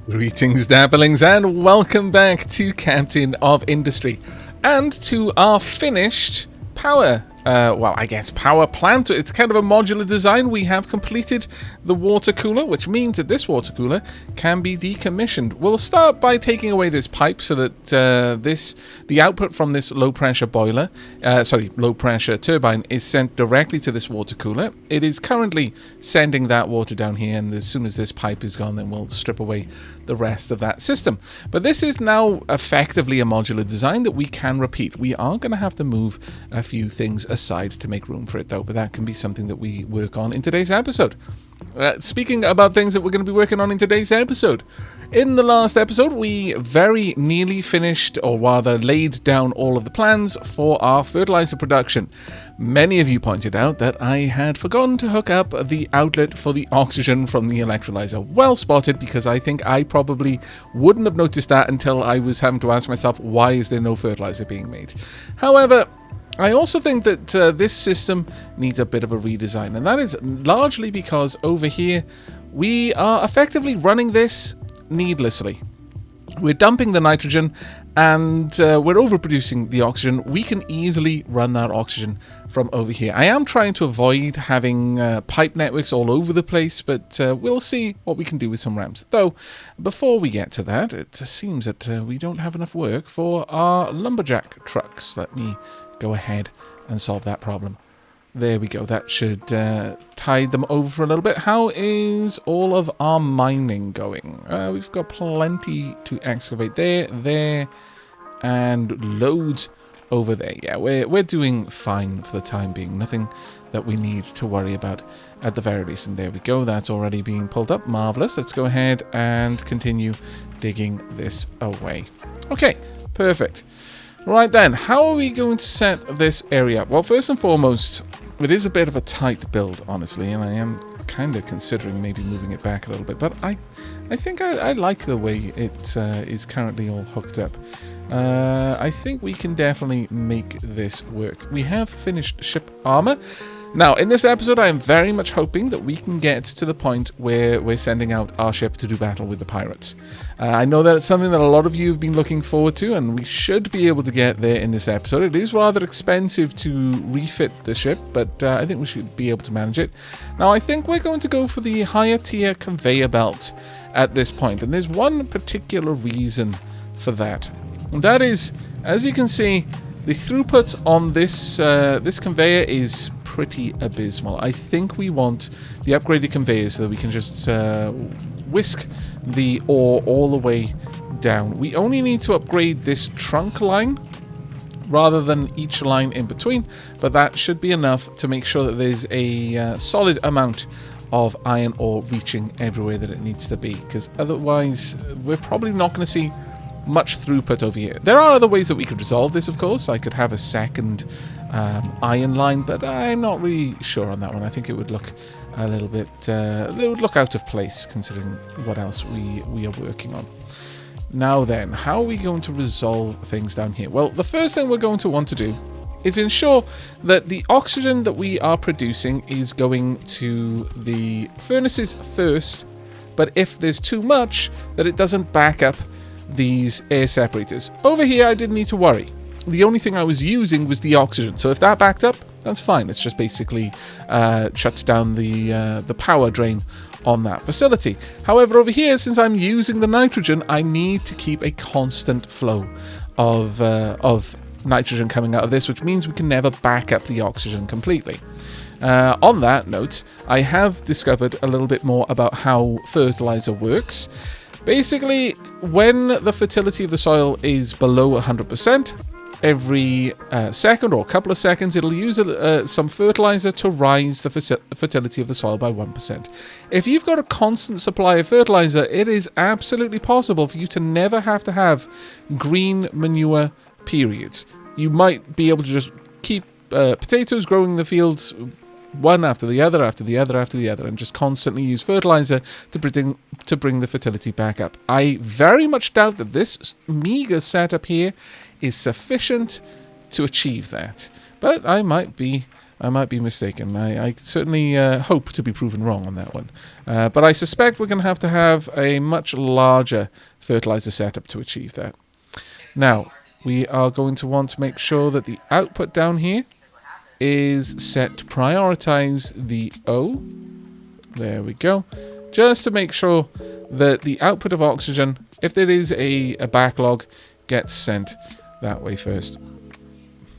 Greetings, Dapplings, and welcome back to Captain of Industry and to our finished power power plant. It's kind of a modular design. We have completed the water cooler, which means that this water cooler can be decommissioned. We'll start by taking away this pipe so that the output from this low pressure turbine is sent directly to this water cooler. It is currently sending that water down here, and as soon as this pipe is gone, then we'll strip away the rest of that system. But this is now effectively a modular design that we can repeat. We are going to have to move a few things aside to make room for it, though, but that can be something that we work on in today's episode. Speaking about things that we're going to be working on in today's episode, in the last episode we very nearly finished, or rather laid down all of the plans for our fertilizer production. Many of you pointed out that I had forgotten to hook up the outlet for the oxygen from the electrolyzer. Well spotted, because I think I probably wouldn't have noticed that until I was having to ask myself, why is there no fertilizer being made? However, I also think that this system needs a bit of a redesign, and that is largely because over here we are effectively running this needlessly. We're dumping the nitrogen and we're overproducing the oxygen. We can easily run that oxygen from over here. I am trying to avoid having pipe networks all over the place, but we'll see what we can do with some ramps. Though, before we get to that, it seems that we don't have enough work for our Lumberjack trucks. Let me go ahead and solve that problem. There we go. That should tide them over for a little bit. How is all of our mining going? We've got plenty to excavate there, and loads over there. Yeah, we're doing fine for the time being. Nothing that we need to worry about at the very least. And there we go. That's already being pulled up. Marvelous. Let's go ahead and continue digging this away. Okay, perfect. Right then, how are we going to set this area up? Well, first and foremost, it is a bit of a tight build, honestly, and I am kind of considering maybe moving it back a little bit, but I think I like the way it is currently all hooked up. I think we can definitely make this work. We have finished ship armor. Now, in this episode, I am very much hoping that we can get to the point where we're sending out our ship to do battle with the pirates. I know that it's something that a lot of you have been looking forward to, and we should be able to get there in this episode. It is rather expensive to refit the ship, but I think we should be able to manage it. Now, I think we're going to go for the higher tier conveyor belt at this point, and there's one particular reason for that. And that is, as you can see, the throughput on this this conveyor is pretty abysmal. I think we want the upgraded conveyors so that we can just whisk the ore all the way down. We only need to upgrade this trunk line rather than each line in between, but that should be enough to make sure that there's a solid amount of iron ore reaching everywhere that it needs to be, because otherwise we're probably not going to see much throughput over here. There are other ways that we could resolve this, of course. I could have a second iron line, but I'm not really sure on that one. I think it would look a little bit it would look out of place considering what else we are working on. Now then, how are we going to resolve things down here? Well, the first thing we're going to want to do is ensure that the oxygen that we are producing is going to the furnaces first, but if there's too much, that it doesn't back up these air separators. Over here, I didn't need to worry. The only thing I was using was the oxygen, so if that backed up, that's fine. It's just basically shuts down the power drain on that facility. However, over here, since I'm using the nitrogen, I need to keep a constant flow of nitrogen coming out of this, which means we can never back up the oxygen completely. On that note, I have discovered a little bit more about how fertilizer works. Basically, when the fertility of the soil is below 100%, every second or a couple of seconds, it'll use some fertilizer to rise the fertility of the soil by 1%. If you've got a constant supply of fertilizer, it is absolutely possible for you to never have to have green manure periods. You might be able to just keep potatoes growing in the fields one after the other, after the other, after the other, and just constantly use fertilizer to bring the fertility back up. I very much doubt that this meager setup here is sufficient to achieve that, but I might be I might be mistaken. I certainly hope to be proven wrong on that one. But I suspect we're going to have a much larger fertilizer setup to achieve that. Now, we are going to want to make sure that the output down here is set to prioritize the O. There we go. Just to make sure that the output of oxygen, if there is a backlog, gets sent that way first.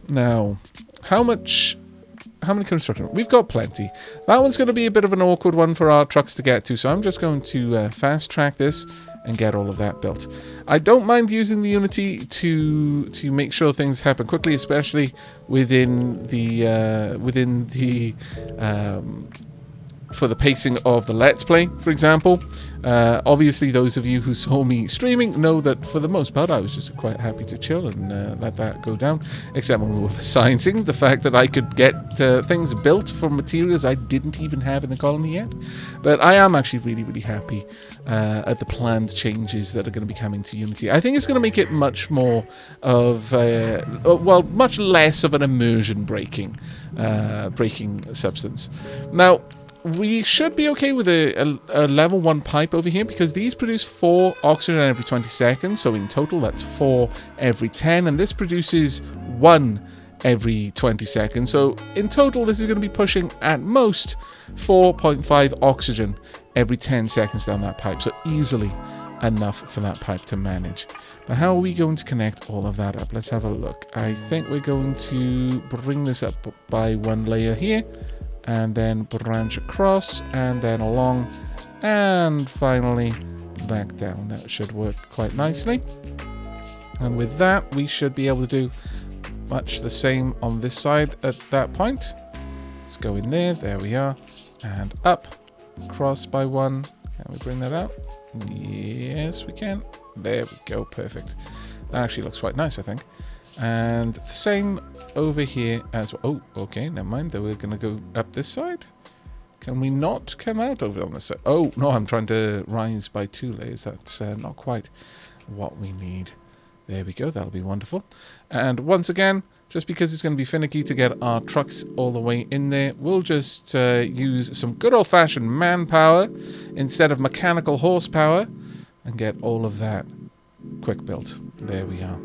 Now, how many construction? We've got plenty. That one's going to be a bit of an awkward one for our trucks to get to, so I'm just going to fast track this and get all of that built. I don't mind using the Unity to make sure things happen quickly, especially within the for the pacing of the Let's Play, for example. Obviously, those of you who saw me streaming know that for the most part I was just quite happy to chill and let that go down, except when we were sciencing, the fact that I could get things built from materials I didn't even have in the colony yet. But I am actually really, really happy at the planned changes that are going to be coming to Unity. I think it's going to make it much more of, well, much less of an immersion breaking substance. Now, we should be okay with a level 1 pipe over here, because these produce 4 oxygen every 20 seconds. So in total, that's 4 every 10. And this produces 1 every 20 seconds. So in total, this is going to be pushing at most 4.5 oxygen every 10 seconds down that pipe. So easily enough for that pipe to manage. But how are we going to connect all of that up? Let's have a look. I think we're going to bring this up by 1 layer here, and then branch across, and then along, and finally back down. That should work quite nicely. And with that, we should be able to do much the same on this side at that point. Let's go in there. There we are. And up, across by 1. Can we bring that out? Yes, we can. There we go. Perfect. That actually looks quite nice, I think. And the same over here as well. Oh, okay, never mind. Then we're going to go up this side. Can we not come out over on this side? Oh, no, I'm trying to rise by 2 layers. That's not quite what we need. There we go. That'll be wonderful. And once again, just because it's going to be finicky to get our trucks all the way in there, we'll just use some good old-fashioned manpower instead of mechanical horsepower and get all of that quick built. There we are.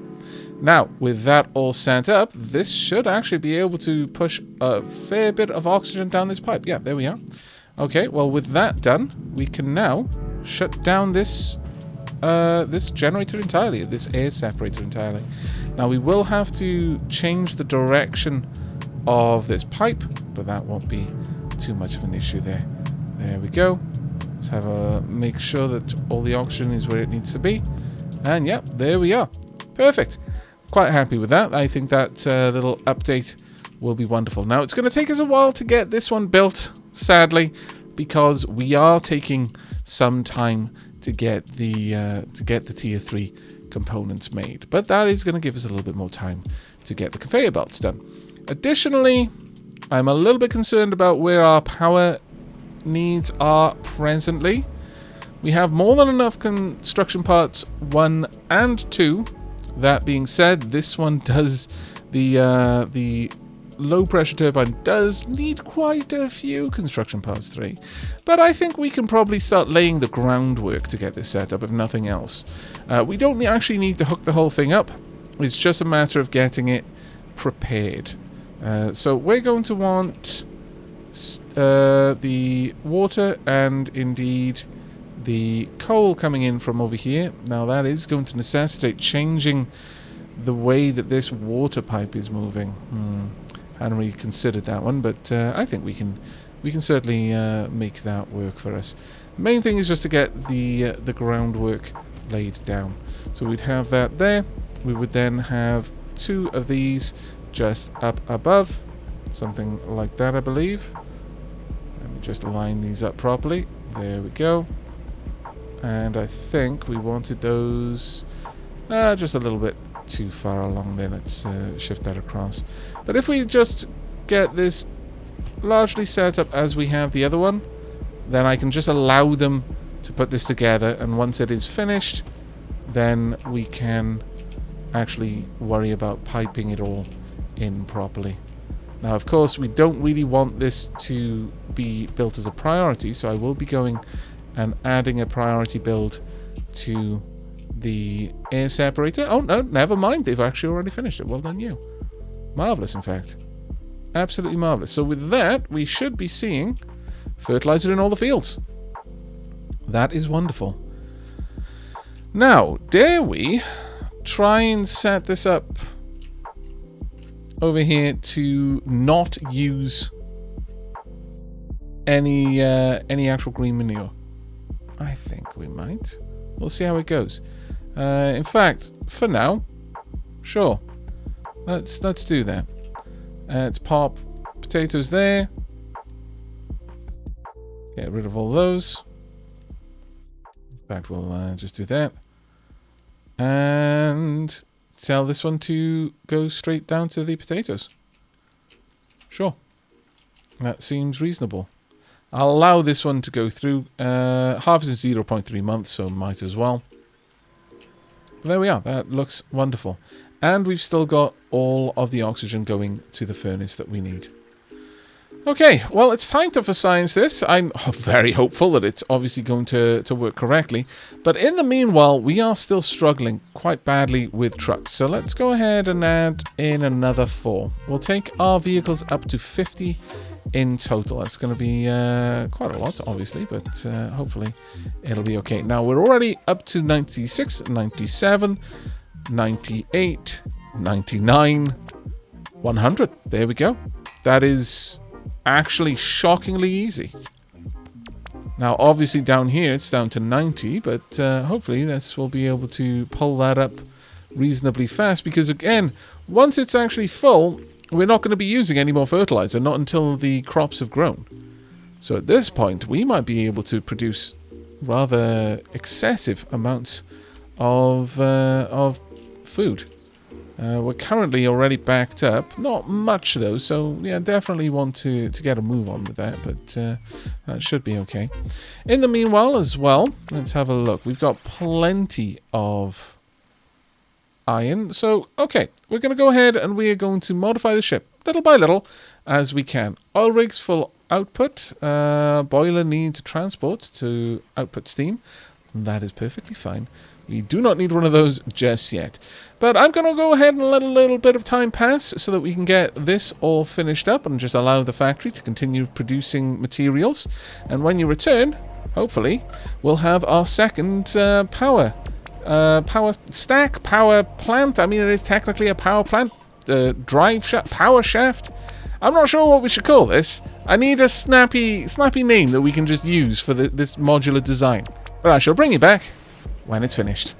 Now, with that all set up, this should actually be able to push a fair bit of oxygen down this pipe. Yeah, there we are. Okay, well, with that done, we can now shut down this this generator entirely, this air separator entirely. Now, we will have to change the direction of this pipe, but that won't be too much of an issue there. There we go. Let's have a make sure that all the oxygen is where it needs to be. And yeah, there we are. Perfect. Quite happy with that. I think that little update will be wonderful. Now, it's going to take us a while to get this one built, sadly, because we are taking some time to get the tier 3 components made. But that is going to give us a little bit more time to get the conveyor belts done. Additionally, I'm a little bit concerned about where our power needs are presently. We have more than enough construction parts 1 and 2. That being said, this one does, the low pressure turbine does need quite a few construction parts 3. But I think we can probably start laying the groundwork to get this set up, if nothing else. We don't actually need to hook the whole thing up. It's just a matter of getting it prepared. So we're going to want the water and indeed the coal coming in from over here. Now that is going to necessitate changing the way that this water pipe is moving. Hadn't really considered that one, but I think we can certainly make that work for us. The main thing is just to get the groundwork laid down. So we'd have that there. We would then have 2 of these just up above, something like that, I believe. Let me just line these up properly. There we go. And I think we wanted those just a little bit too far along there. Let's shift that across. But if we just get this largely set up as we have the other one, then I can just allow them to put this together, and once it is finished, then we can actually worry about piping it all in properly. Now, of course, we don't really want this to be built as a priority, so I will be going and adding a priority build to the air separator. Oh, no, never mind. They've actually already finished it. Well done, you. Marvellous, in fact. Absolutely marvellous. So with that, we should be seeing fertilizer in all the fields. That is wonderful. Now, dare we try and set this up over here to not use any actual green manure? I think we might. We'll see how it goes. In fact, for now, sure. Let's do that. Let's pop potatoes there. Get rid of all those. In fact, we'll just do that. And tell this one to go straight down to the potatoes. Sure. That seems reasonable. I'll allow this one to go through. Harvest is 0.3 months, so might as well. There we are. That looks wonderful. And we've still got all of the oxygen going to the furnace that we need. Okay, well, it's time to for science this. I'm very hopeful that it's obviously going to work correctly. But in the meanwhile, we are still struggling quite badly with trucks. So let's go ahead and add in another 4. We'll take our vehicles up to 50 in total. That's going to be quite a lot, obviously, but hopefully it'll be okay. Now, we're already up to 96, 97, 98, 99, 100. There we go. That is actually shockingly easy. Now, obviously down here it's down to 90, but hopefully this will be able to pull that up reasonably fast, because again, once it's actually full, we're not going to be using any more fertilizer, not until the crops have grown. So at this point, we might be able to produce rather excessive amounts of food. We're currently already backed up. Not much, though, so yeah, definitely want to get a move on with that, but that should be okay. In the meanwhile, as well, let's have a look. We've got plenty of iron. So, okay, we're going to go ahead and we are going to modify the ship little by little as we can. Oil rigs full output. Boiler needs transport to output steam. That is perfectly fine. We do not need one of those just yet. But I'm going to go ahead and let a little bit of time pass so that we can get this all finished up and just allow the factory to continue producing materials. And when you return, hopefully, we'll have our second power plant. I mean, it is technically a power plant. Power shaft. I'm not sure what we should call this. I need a snappy name that we can just use for this modular design. But I shall bring you back when it's finished.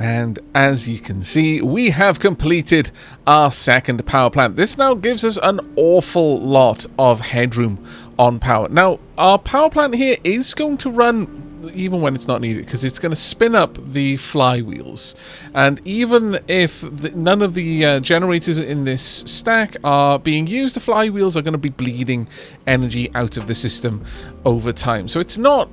And as you can see, we have completed our second power plant. This now gives us an awful lot of headroom on power. Now, our power plant here is going to run even when it's not needed, because it's going to spin up the flywheels. And even if none of the generators in this stack are being used, the flywheels are going to be bleeding energy out of the system over time. So it's not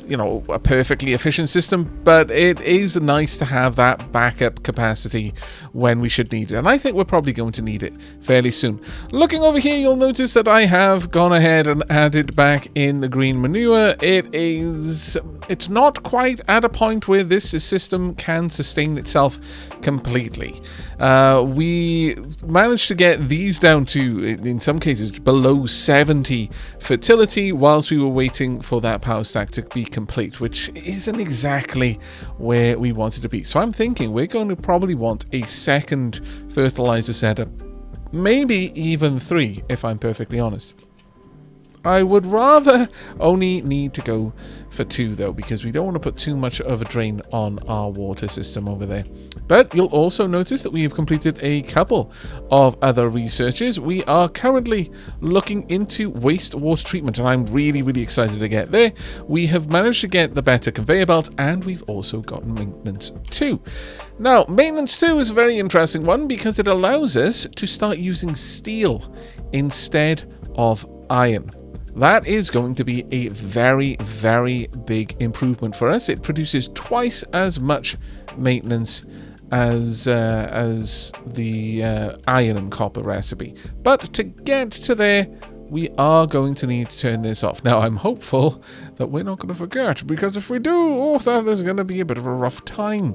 you know, a perfectly efficient system, but it is nice to have that backup capacity when we should need it, and I think we're probably going to need it fairly soon. Looking over here, you'll notice that I have gone ahead and added back in the green manure. It's not quite at a point where this system can sustain itself completely. We managed to get these down to, in some cases, below 70 fertility whilst we were waiting for that power stack to be complete, which isn't exactly where we wanted to be. So I'm thinking we're going to probably want a second fertilizer setup, maybe even 3, if I'm perfectly honest. I would rather only need to go for 2 though, because we don't want to put too much of a drain on our water system over there. But you'll also notice that we have completed a couple of other researches. We are currently looking into wastewater treatment, and I'm really, really excited to get there. We have managed to get the better conveyor belt, and we've also gotten maintenance 2. Now, maintenance 2 is a very interesting one because it allows us to start using steel instead of iron. That is going to be a very, very big improvement for us. It produces twice as much maintenance as the iron and copper recipe. But to get to there, we are going to need to turn this off. Now, I'm hopeful that we're not going to forget, because if we do, oh, that is going to be a bit of a rough time.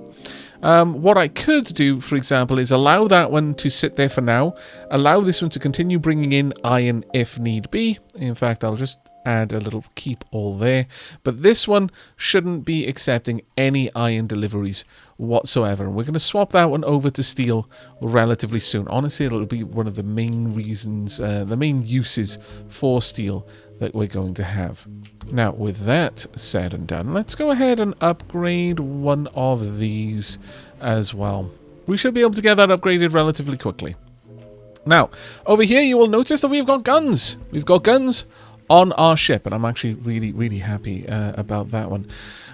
What I could do, for example, is allow that one to sit there for now, allow this one to continue bringing in iron if need be. In fact, I'll just add a little keep all there. But this one shouldn't be accepting any iron deliveries whatsoever. And we're going to swap that one over to steel relatively soon. Honestly, it'll be one of the main reasons, the main uses for steel that we're going to have. Now, with that said and done, let's go ahead and upgrade one of these as well. We should be able to get that upgraded relatively quickly. Now, over here you will notice that we've got guns. We've got guns on our ship, and I'm actually really, really happy about that one.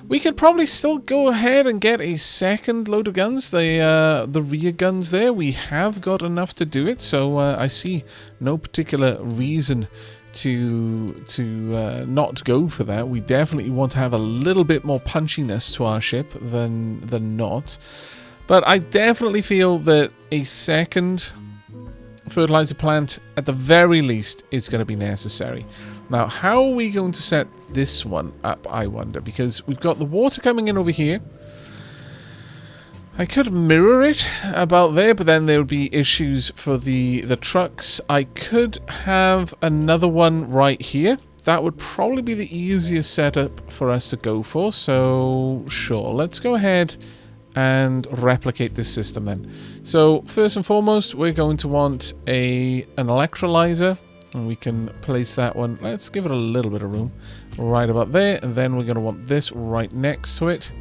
We could probably still go ahead and get a second load of guns. The rear guns there, we have got enough to do it, so I see no particular reason to not go for that. We definitely want to have a little bit more punchiness to our ship than not. But I definitely feel that a second fertilizer plant, at the very least, is going to be necessary. Now, how are we going to set this one up, I wonder? Because we've got the water coming in over here. I could mirror it about there, but then there would be issues for the trucks. I could have another one right here. That would probably be the easiest setup for us to go for. So, sure, let's go ahead and replicate this system then. So, first and foremost, we're going to want an electrolyzer. And we can place that one. Let's give it a little bit of room right about there. And then we're going to want this right next to it.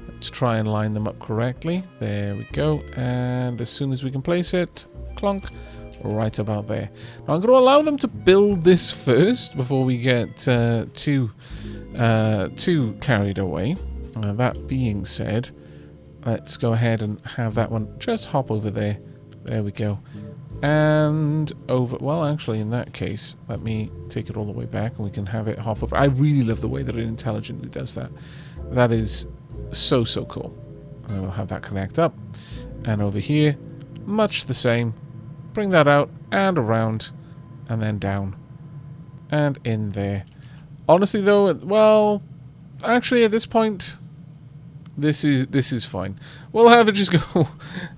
Let's try and line them up correctly. There we go. And as soon as we can place it, clonk, right about there. Now I'm going to allow them to build this first before we get too carried away. That being said, let's go ahead and have that one just hop over there. There we go. And over, well, actually, in that case, let me take it all the way back and we can have it hop over. I really love the way that it intelligently does that. That is so cool. And we'll have that connect up. And over here, much the same. Bring that out and around and then down and in there. Honestly, though, well, actually, at this point, this is fine. We'll have it just go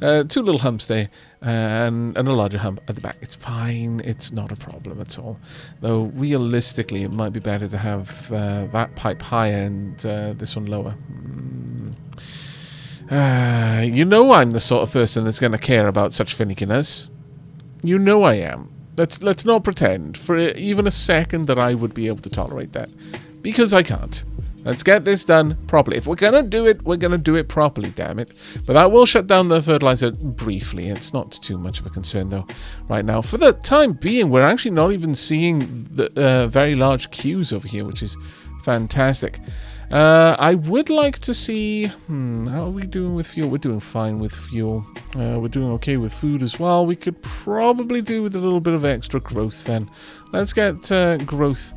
2 little humps there and a larger hump at the back. It's fine. It's not a problem at all. Though realistically, it might be better to have that pipe higher and this one lower. You know I'm the sort of person that's going to care about such finickiness. You know I am. Let's not pretend for even a second that I would be able to tolerate that, because I can't. Let's get this done properly. If we're going to do it, we're going to do it properly, damn it. But that will shut down the fertilizer briefly. It's not too much of a concern, though, right now. For the time being, we're actually not even seeing the very large queues over here, which is fantastic. I would like to see... how are we doing with fuel? We're doing fine with fuel. We're doing okay with food as well. We could probably do with a little bit of extra growth then. Let's get growth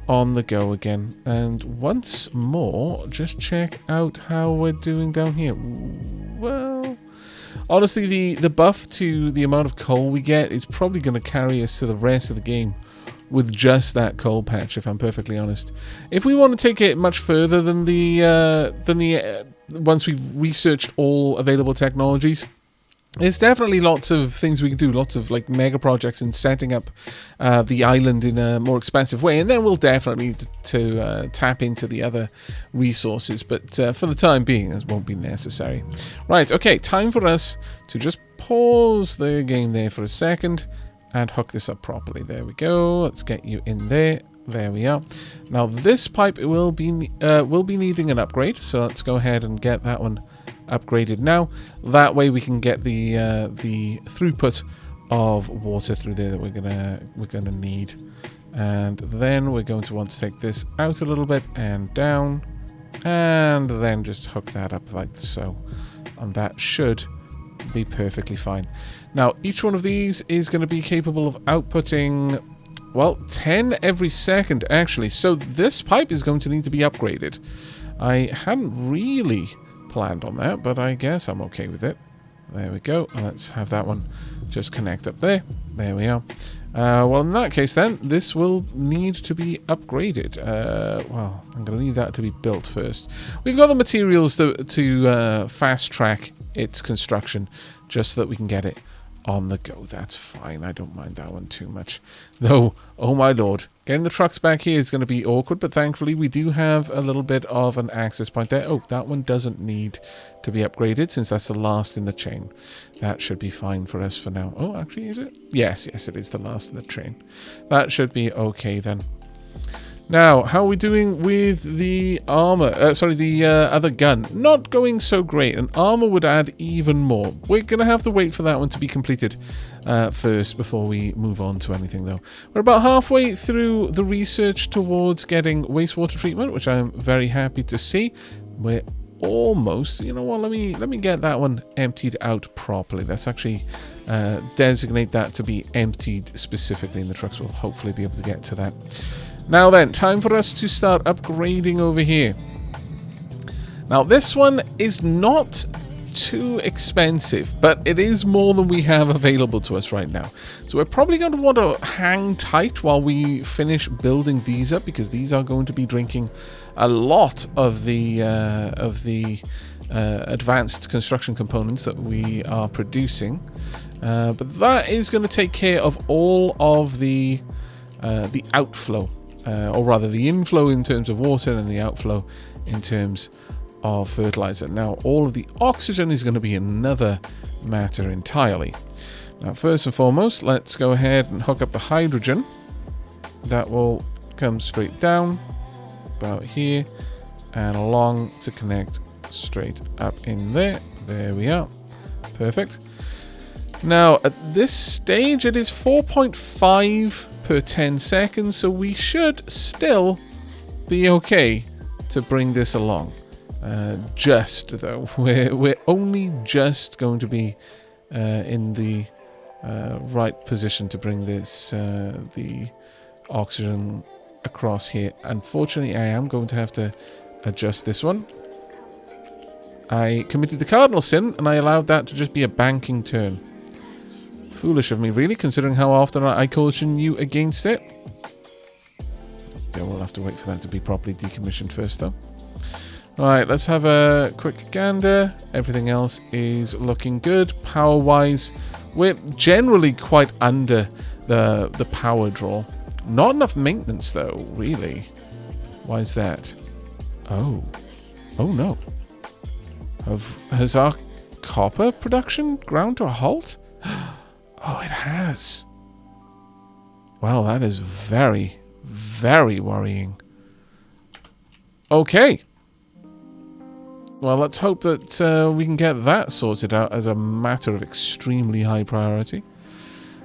on the go again. And once more, just check out how we're doing down here. Well, honestly, the buff to the amount of coal we get is probably going to carry us to the rest of the game with just that coal patch, if I'm perfectly honest. If we want to take it much further than the once we've researched all available technologies, there's definitely lots of things we can do, lots of like mega projects and setting up the island in a more expansive way, and then we'll definitely need to tap into the other resources, but for the time being, this won't be necessary. Right, okay, time for us to just pause the game there for a second and hook this up properly. There we go. Let's get you in there. There we are. Now this pipe will be needing an upgrade, so let's go ahead and get that one upgraded now. That way we can get the throughput of water through there that we're gonna need. And then we're going to want to take this out a little bit and down, and then just hook that up like so, and that should be perfectly fine. Now each one of these is going to be capable of outputting, well, 10 every second actually, so this pipe is going to need to be upgraded. I hadn't really planned on that, but I guess I'm okay with it. There we go. Let's have that one just connect up there. There we are. Well, in that case then, this will need to be upgraded. Well, I'm going to need that to be built first. We've got the materials to fast track its construction, just so that we can get it on the go. That's fine. I don't mind that one too much. Though, oh my lord, getting the trucks back here is going to be awkward, but thankfully we do have a little bit of an access point there. Oh, that one doesn't need to be upgraded since that's the last in the chain. That should be fine for us for now. Oh, actually, is it? Yes, it is the last in the chain. That should be okay then. Now, how are we doing with the armor? Sorry, the other gun. Not going so great. And armor would add even more. We're going to have to wait for that one to be completed first before we move on to anything, though. We're about halfway through the research towards getting wastewater treatment, which I'm very happy to see. We're almost, you know what, let me get that one emptied out properly. Let's actually designate that to be emptied specifically, and the trucks will hopefully be able to get to that. Now then, time for us to start upgrading over here. Now this one is not too expensive, but it is more than we have available to us right now. So we're probably going to want to hang tight while we finish building these up, because these are going to be drinking a lot of the advanced construction components that we are producing. But that is going to take care of all of the outflow. Or rather the inflow in terms of water and the outflow in terms of fertilizer. Now all of the oxygen is going to be another matter entirely. Now first and foremost, let's go ahead and hook up the hydrogen. That will come straight down about here and along to connect straight up in there. There we are. Perfect. Now at this stage it is 4.5 per 10 seconds, so we should still be okay to bring this along. Just though, we're only just going to be in the right position to bring this the oxygen across here. Unfortunately, I am going to have to adjust this one. I committed the cardinal sin and I allowed that to just be a banking turn. Foolish of me, really, considering how often I caution you against it. Yeah, we'll have to wait for that to be properly decommissioned first, though. Alright, let's have a quick gander. Everything else is looking good. Power-wise, we're generally quite under the power draw. Not enough maintenance, though, really. Why is that? Oh. Oh, no. Has our copper production ground to a halt? Oh, it has. Well, that is very, very worrying. Okay. Well, let's hope that we can get that sorted out as a matter of extremely high priority.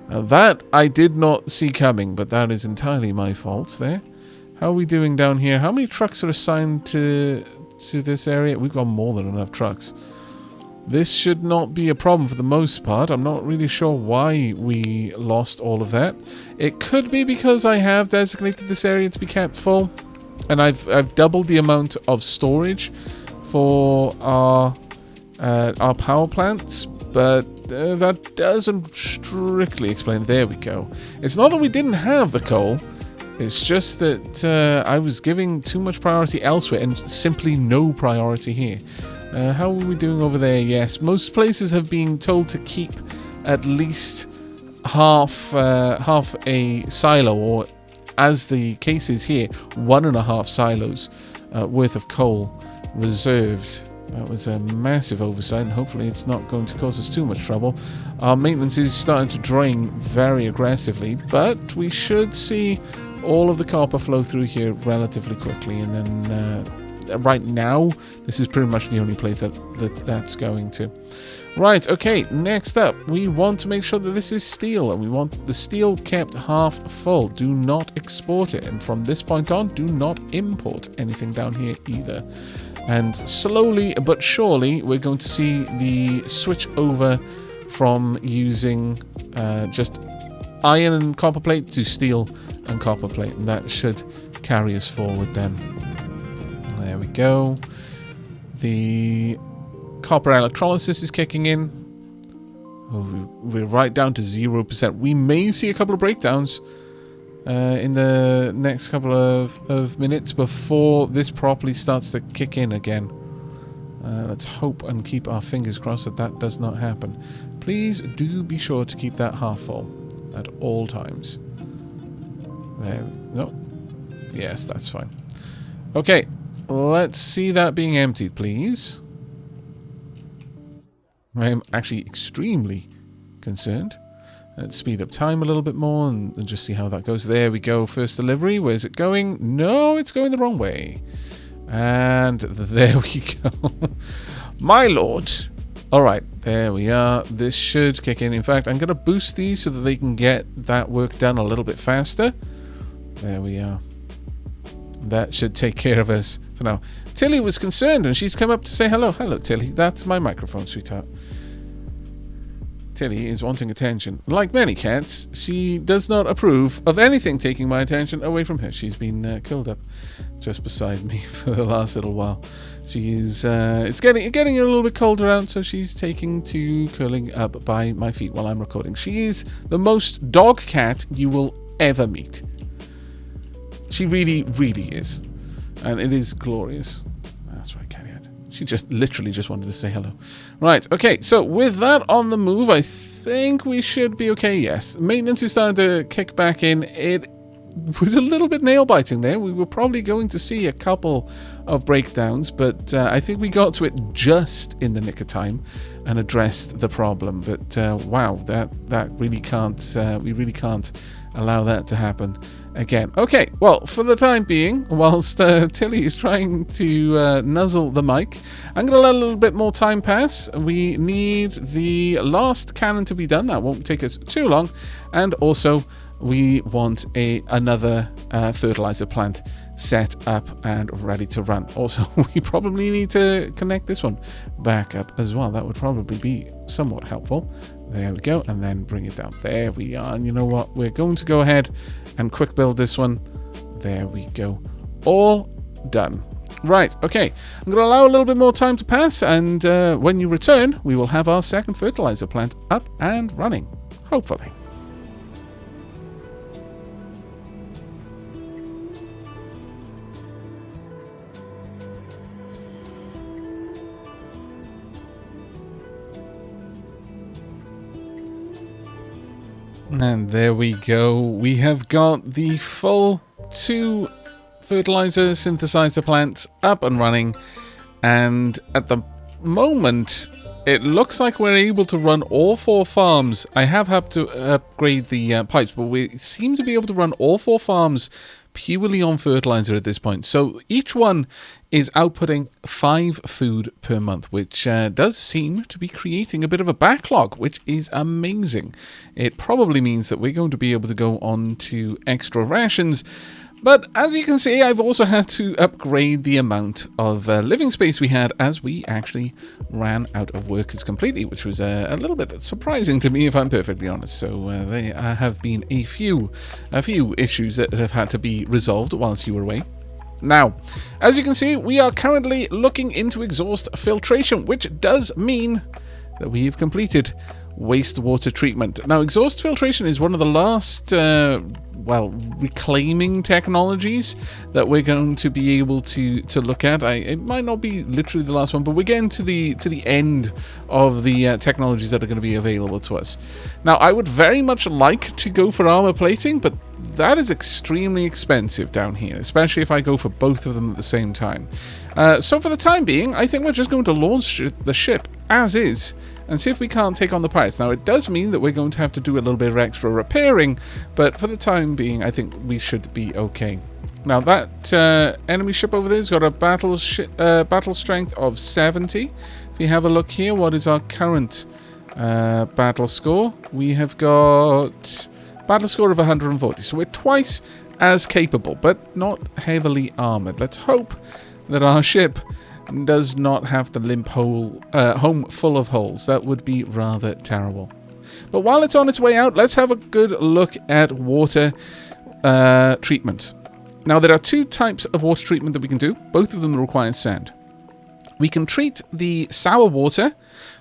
That I did not see coming, but that is entirely my fault there. How are we doing down here? How many trucks are assigned to this area? We've got more than enough trucks. This should not be a problem for the most part. I'm not really sure why we lost all of that. It could be because I have designated this area to be kept full, and I've doubled the amount of storage for our power plants, but that doesn't strictly explain. There we go. It's not that we didn't have the coal. It's just that I was giving too much priority elsewhere and simply no priority here. How are we doing over there? Yes, most places have been told to keep at least half a silo, or as the case is here, 1.5 silos worth of coal reserved. That was a massive oversight, and hopefully it's not going to cause us too much trouble. Our maintenance is starting to drain very aggressively, but we should see all of the copper flow through here relatively quickly, and then right now this is pretty much the only place that's going to. Right, okay, next up, we want to make sure that this is steel, and we want the steel kept half full. Do not export it, and from this point on, do not import anything down here either. And slowly but surely, we're going to see the switch over from using just iron and copper plate to steel and copper plate, and that should carry us forward then. There we go. The copper electrolysis is kicking in. Oh, we're right down to 0%. We may see a couple of breakdowns in the next couple of minutes before this properly starts to kick in again. Let's hope and keep our fingers crossed that that does not happen. Please do be sure to keep that half full at all times. There we go. Yes, that's fine. Okay, let's see that being emptied, please. I'm actually extremely concerned. Let's speed up time a little bit more and just see how that goes. There we go. First delivery. Where's it going? No, it's going the wrong way. And there we go. My lord. All right, there we are. This should kick in. In fact, I'm going to boost these so that they can get that work done a little bit faster. There we are. That should take care of us for now. Tilly was concerned, and she's come up to say hello. Hello, Tilly. That's my microphone, sweetheart. Tilly is wanting attention. Like many cats, she does not approve of anything taking my attention away from her. She's been curled up just beside me for the last little while. She is. It's getting a little bit colder out, so she's taking to curling up by my feet while I'm recording. She is the most dog cat you will ever meet. She really, really is. And it is glorious. That's right, Carriot. She just literally just wanted to say hello. Right, okay, so with that on the move, I think we should be okay, yes. Maintenance is starting to kick back in. It was a little bit nail-biting there. We were probably going to see a couple of breakdowns, but I think we got to it just in the nick of time and addressed the problem. But wow, that really can't, we really can't allow that to happen again. Okay, well, for the time being, whilst Tilly is trying to nuzzle the mic, I'm going to let a little bit more time pass. We need the last cannon to be done. That won't take us too long. And also, we want another fertilizer plant set up and ready to run. Also, we probably need to connect this one back up as well. That would probably be somewhat helpful. There we go, and then bring it down. There we are, and you know what? We're going to go ahead and quick build this one. There we go. All done. Right, okay. I'm going to allow a little bit more time to pass, and when you return, we will have our second fertilizer plant up and running. Hopefully. And there we go. We have got the full 2 fertilizer synthesizer plants up and running. And at the moment, it looks like we're able to run all 4 farms. I have had to upgrade the pipes, but we seem to be able to run all 4 farms purely on fertilizer at this point. So each one is outputting 5 food per month, which does seem to be creating a bit of a backlog, which is amazing. It probably means that we're going to be able to go on to extra rations. But as you can see, I've also had to upgrade the amount of living space we had as we actually ran out of workers completely, which was a little bit surprising to me, if I'm perfectly honest. So there have been a few issues that have had to be resolved whilst you were away. Now, as you can see, we are currently looking into exhaust filtration, which does mean that we have completed wastewater treatment. Now, exhaust filtration is one of the last, reclaiming technologies that we're going to be able to look at. It might not be literally the last one, but we're getting to the end of the technologies that are going to be available to us. Now, I would very much like to go for armor plating, but that is extremely expensive down here, especially if I go for both of them at the same time. So for the time being, I think we're just going to launch the ship as is and see if we can't take on the pirates. Now, it does mean that we're going to have to do a little bit of extra repairing, but for the time being, I think we should be okay. Now, that enemy ship over there has got a battle strength of 70. If you have a look here, what is our current battle score? We have got battle score of 140, so we're twice as capable, but not heavily armored. Let's hope that our ship does not have to limp home full of holes. That would be rather terrible. But while it's on its way out, let's have a good look at water treatment. Now, there are two types of water treatment that we can do. Both of them require sand. We can treat the sour water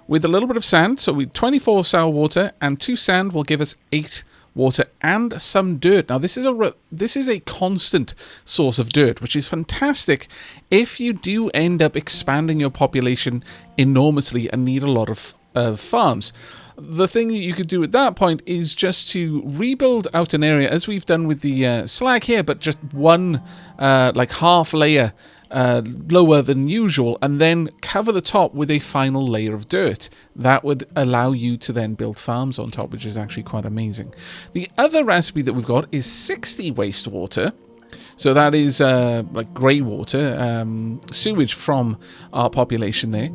with a little bit of sand. So 24 sour water and 2 sand will give us 8 water and some dirt. Now, this is a constant source of dirt, which is fantastic if you do end up expanding your population enormously and need a lot of farms. The thing that you could do at that point is just to rebuild out an area, as we've done with the slag here, but just one like half layer lower than usual, and then cover the top with a final layer of dirt. That would allow you to then build farms on top, which is actually quite amazing. The other recipe that we've got is 60 wastewater. So that is like grey water, sewage from our population there.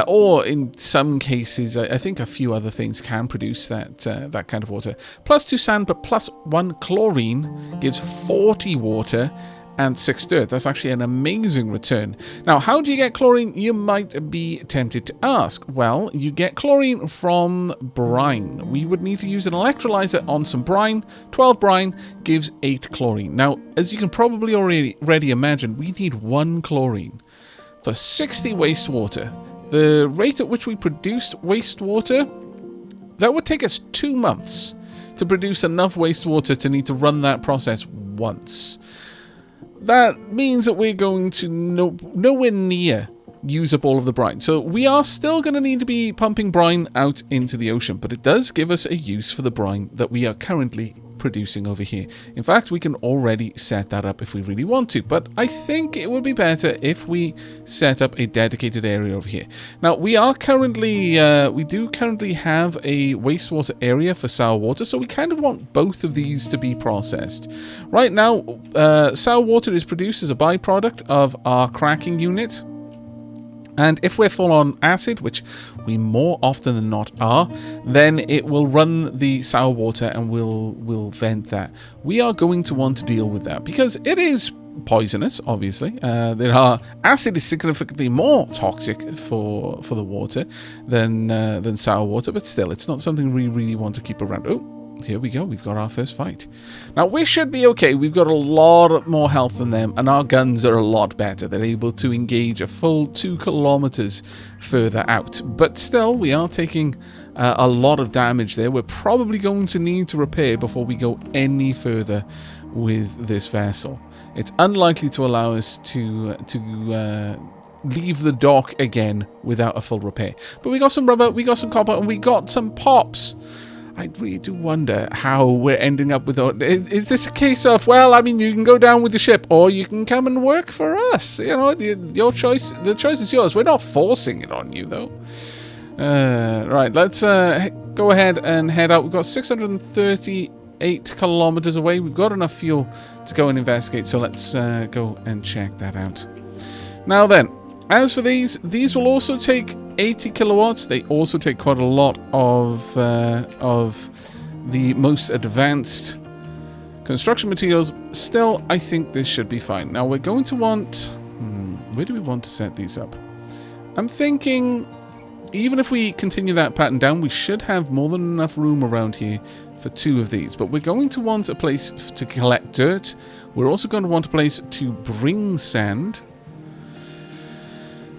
Or in some cases, I think a few other things can produce that kind of water. Plus 2 sand, but plus 1 chlorine gives 40 water and 6 dirt. That's actually an amazing return. Now, how do you get chlorine? You might be tempted to ask. Well, you get chlorine from brine. We would need to use an electrolyzer on some brine. 12 brine gives 8 chlorine. Now, as you can probably already imagine, we need 1 chlorine for 60 wastewater. The rate at which we produced wastewater, that would take us 2 months to produce enough wastewater to need to run that process once. That means that we're going to nowhere near use up all of the brine. So we are still going to need to be pumping brine out into the ocean, but it does give us a use for the brine that we are currently producing over here. In fact, we can already set that up if we really want to, but I think it would be better if we set up a dedicated area over here. Now, we do currently have a wastewater area for sour water, so we kind of want both of these to be processed. Right now, sour water is produced as a byproduct of our cracking unit. And if we're full on acid, which we more often than not are, then it will run the sour water and we'll vent that. We are going to want to deal with that because it is poisonous, obviously. Acid is significantly more toxic for the water than sour water, but still, it's not something we really want to keep around. Oh, here we go. We've got our first fight. Now, we should be okay. We've got a lot more health than them, and our guns are a lot better. They're able to engage a full 2 kilometers further out. But still, we are taking a lot of damage there. We're probably going to need to repair before we go any further with this vessel. It's unlikely to allow us to leave the dock again without a full repair. But we got some rubber, we got some copper, and we got some pops. I really do wonder how we're ending up with... Is this a case of, well, I mean, you can go down with the ship, or you can come and work for us. You know, your choice. The choice is yours. We're not forcing it on you, though. Right, let's go ahead and head out. We've got 638 kilometers away. We've got enough fuel to go and investigate, so let's go and check that out. Now then, as for these will also take 80 kilowatts. They also take quite a lot of the most advanced construction materials. Still, I think this should be fine. Now, we're going to want... where do we want to set these up? I'm thinking, even if we continue that pattern down, we should have more than enough room around here for 2 of these. But we're going to want a place to collect dirt. We're also going to want a place to bring sand.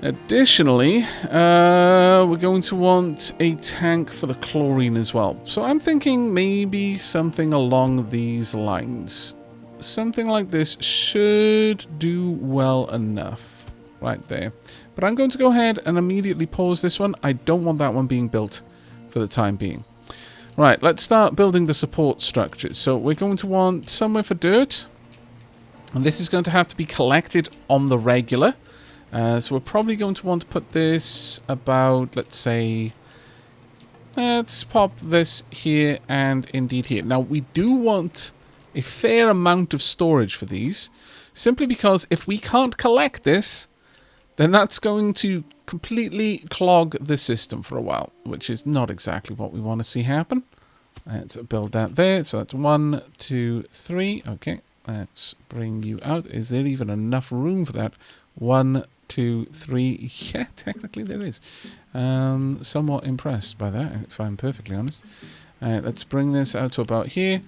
Additionally, we're going to want a tank for the chlorine as well. So I'm thinking maybe something along these lines. Something like this should do well enough right there. But I'm going to go ahead and immediately pause this one. I don't want that one being built for the time being. Right, let's start building the support structures. So we're going to want somewhere for dirt. And this is going to have to be collected on the regular. So we're probably going to want to put this about, let's say, Let's pop this here and indeed here. Now, we do want a fair amount of storage for these, simply because if we can't collect this, then that's going to completely clog the system for a while, which is not exactly what we want to see happen. Let's build that there. So that's 1, 2, 3. Okay, let's bring you out. Is there even enough room for that? 1, 2, 3. Yeah, technically there is. Somewhat impressed by that, if I'm perfectly honest. Let's bring this out to about here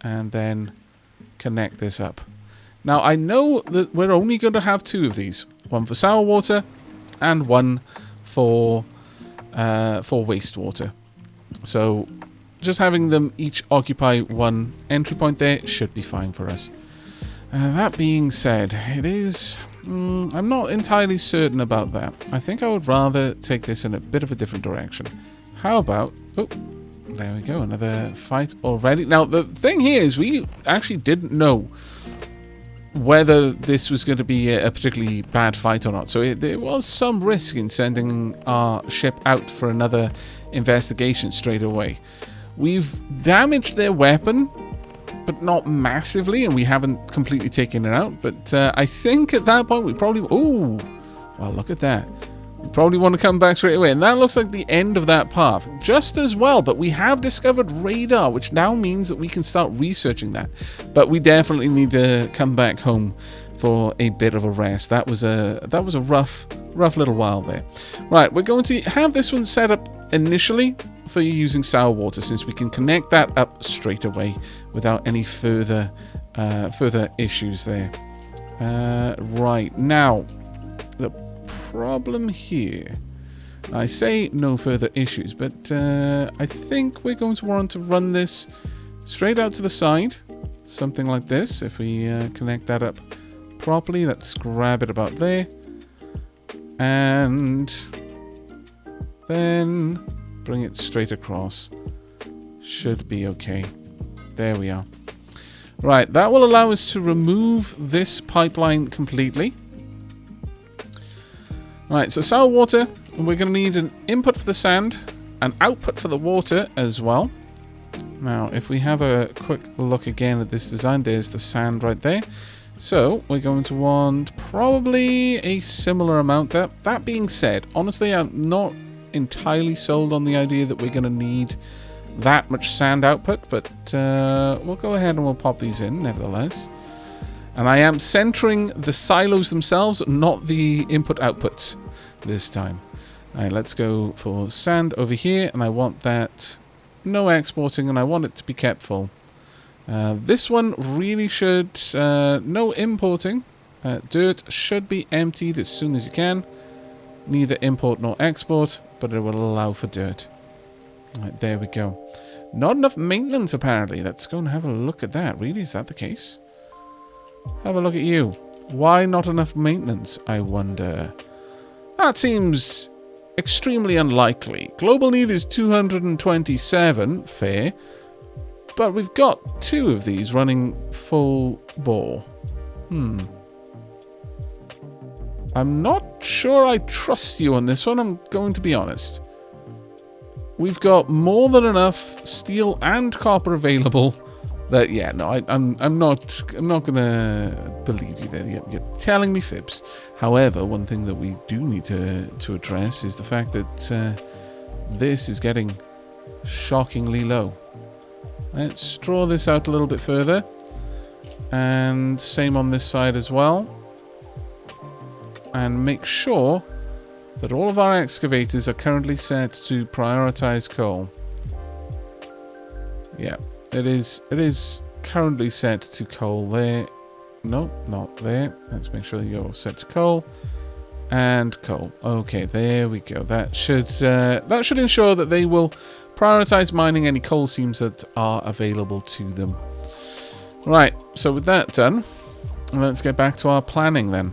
and then connect this up. Now, I know that we're only going to have 2 of these. One for sour water and one for wastewater. So just having them each occupy 1 entry point there should be fine for us. That being said, it is... I'm not entirely certain about that. I think I would rather take this in a bit of a different direction. How about... Oh, there we go. Another fight already. Now, the thing here is we actually didn't know whether this was going to be a particularly bad fight or not. So there was some risk in sending our ship out for another investigation straight away. We've damaged their weapon, but not massively, and we haven't completely taken it out. But I think at that point we probably... Oh, well, look at that. We probably want to come back straight away. And that looks like the end of that path. Just as well, but we have discovered radar, which now means that we can start researching that. But we definitely need to come back home for a bit of a rest. That was a rough little while there. Right, we're going to have this one set up initially for using sour water, since we can connect that up straight away without any further issues there. Right, now the problem here, I say no further issues, but I think we're going to want to run this straight out to the side, something like this. If we connect that up properly, let's grab it about there, and then bring it straight across. Should be okay. There we are. Right, that will allow us to remove this pipeline completely. Right, so sour water, we're going to need an input for the sand, an output for the water as well. Now, if we have a quick look again at this design, there's the sand right there. So, we're going to want probably a similar amount there. That being said, honestly, I'm not entirely sold on the idea that we're going to need that much sand output, but we'll go ahead and we'll pop these in nevertheless. And I am centering the silos themselves, not the input outputs this time. Alright, let's go for sand over here, and I want that no exporting, and I want it to be kept full. This one really should no importing. Dirt should be emptied as soon as you can. Neither import nor export, but it will allow for dirt. Right, there we go. Not enough maintenance, apparently. Let's go and have a look at that. Really, is that the case? Have a look at you. Why not enough maintenance, I wonder? That seems extremely unlikely. Global need is 227, fair. But we've got 2 of these running full bore. I'm not sure I trust you on this one, I'm going to be honest. We've got more than enough steel and copper available. That, yeah, no, I'm not gonna believe you there. You're telling me fibs. However, one thing that we do need to address is the fact that this is getting shockingly low. Let's draw this out a little bit further, and same on this side as well. And make sure that all of our excavators are currently set to prioritize coal. Yeah. It is currently set to coal there. No, not there. Let's make sure you're set to coal. And coal. Okay, there we go. That should ensure that they will prioritize mining any coal seams that are available to them. Right, so with that done, let's get back to our planning then.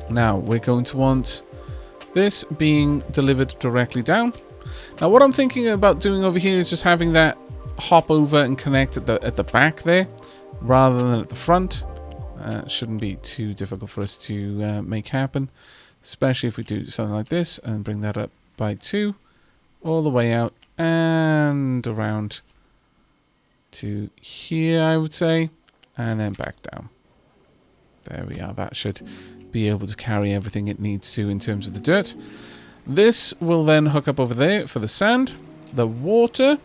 Now, we're going to want this being delivered directly down. Now, what I'm thinking about doing over here is just having that hop over and connect at the back there rather than at the front. Shouldn't be too difficult for us to make happen, especially if we do something like this and bring that up by 2. all the way out and around to here, I would say, and then back down. There we are. That should be able to carry everything it needs to in terms of the dirt. This will then hook up over there for the sand, the water,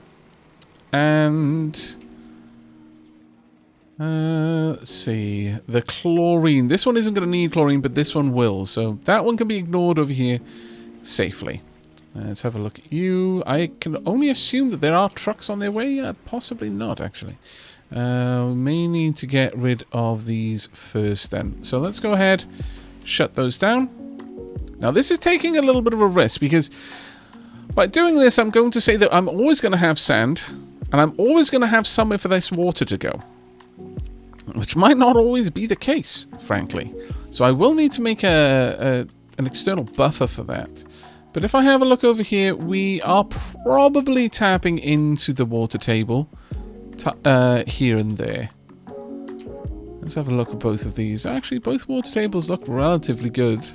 and let's see, the chlorine. This one isn't going to need chlorine, but this one will. So that one can be ignored over here safely. Let's have a look at you. I can only assume that there are trucks on their way. Possibly not, actually. We may need to get rid of these first then. So let's go ahead, shut those down. Now this is taking a little bit of a risk because by doing this I'm going to say that I'm always going to have sand and I'm always going to have somewhere for this water to go. Which might not always be the case, frankly. So I will need to make an external buffer for that. But if I have a look over here, we are probably tapping into the water table here and there. Let's have a look at both of these. Actually, both water tables look relatively good.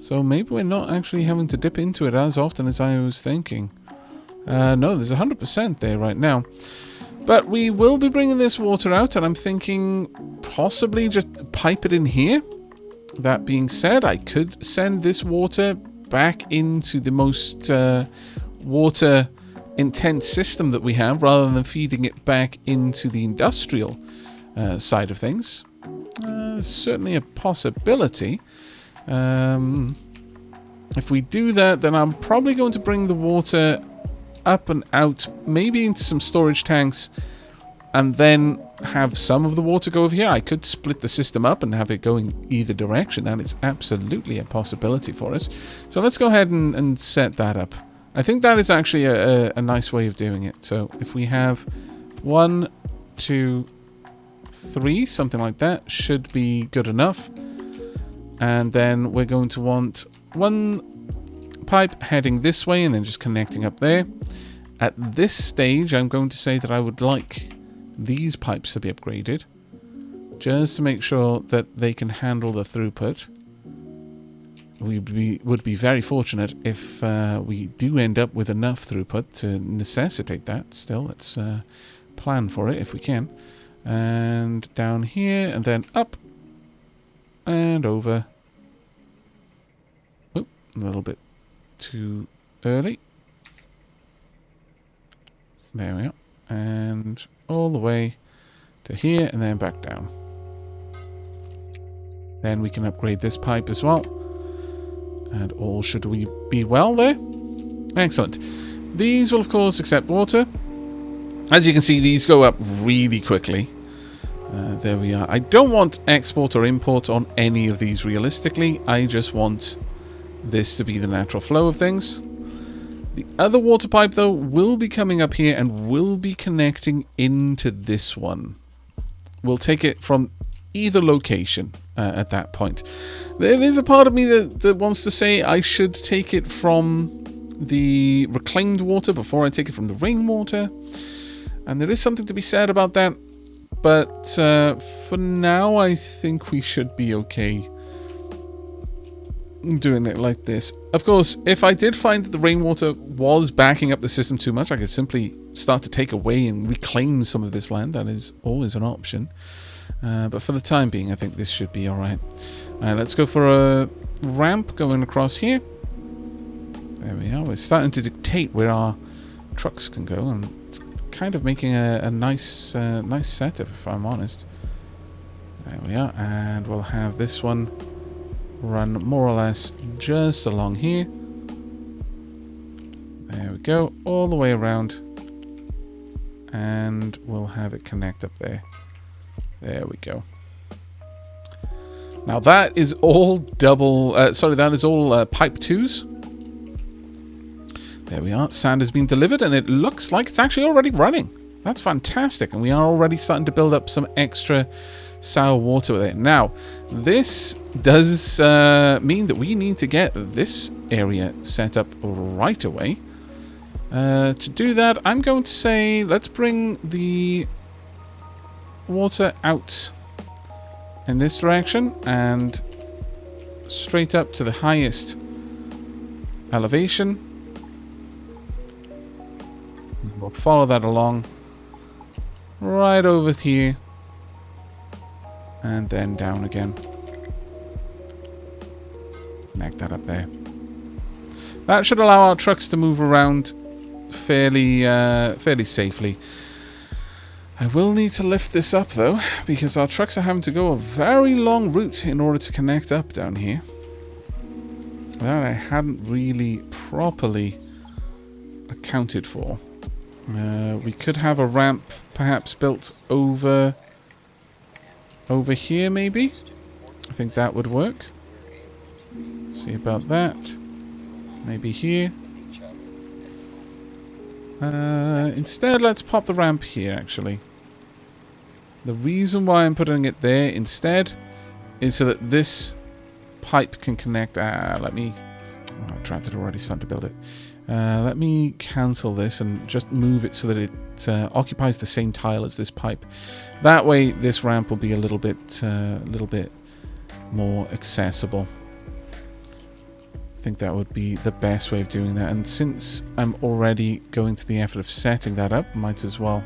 So maybe we're not actually having to dip into it as often as I was thinking. No, there's 100% there right now. But we will be bringing this water out, and I'm thinking possibly just pipe it in here. That being said, I could send this water back into the most water intense system that we have rather than feeding it back into the industrial side of things. Certainly a possibility. If we do that, then I'm probably going to bring the water up and out, maybe into some storage tanks, and then have some of the water go over here. I could split the system up and have it going either direction. That is absolutely a possibility for us. So let's go ahead and set that up. I think that is actually a nice way of doing it. So if we have 1, 2, 3, something like that, should be good enough. And then we're going to want one pipe heading this way and then just connecting up there. At this stage, I'm going to say that I would like these pipes to be upgraded, just to make sure that they can handle the throughput. We would be very fortunate if we do end up with enough throughput to necessitate that. Still, let's plan for it if we can. And down here, and then up and over. Oh, a little bit too early. There we are. And all the way to here and then back down. Then we can upgrade this pipe as well. And all should we be well there. Excellent. These will of course accept water. As you can see, these go up really quickly. There we are. I don't want export or import on any of these realistically. I just want this to be the natural flow of things. The other water pipe, though, will be coming up here and will be connecting into this one. We'll take it from either location at that point. There is a part of me that wants to say I should take it from the reclaimed water before I take it from the rainwater. And there is something to be said about that. But for now, I think we should be okay doing it like this. Of course, if I did find that the rainwater was backing up the system too much, I could simply start to take away and reclaim some of this land. That is always an option. But for the time being, I think this should be alright. Let's go for a ramp going across here. There we are. We're starting to dictate where our trucks can go, and it's kind of making a nice nice setup, if I'm honest. There we are. And we'll have this one run more or less just along here. There we go, all the way around, and we'll have it connect up there. There we go. Now that is all that is all pipe 2s. There we are. Sand has been delivered, and it looks like it's actually already running. That's fantastic, and we are already starting to build up some extra sour water with it. Now, this does mean that we need to get this area set up right away. To do that, I'm going to say let's bring the water out in this direction and straight up to the highest elevation. we'll follow that along right over here and then down again. Connect that up there. That should allow our trucks to move around fairly safely. I will need to lift this up though, because our trucks are having to go a very long route in order to connect up down here. That I hadn't really properly accounted for. We could have a ramp perhaps built over here maybe. I think that would work. See about that. Maybe here. Instead, let's pop the ramp here actually. The reason why I'm putting it there instead is so that this pipe can connect. Let me... Oh, I tried to already start to build it. Let me cancel this and just move it so that it occupies the same tile as this pipe. That way, this ramp will be a little bit more accessible. I think that would be the best way of doing that. And since I'm already going to the effort of setting that up, might as well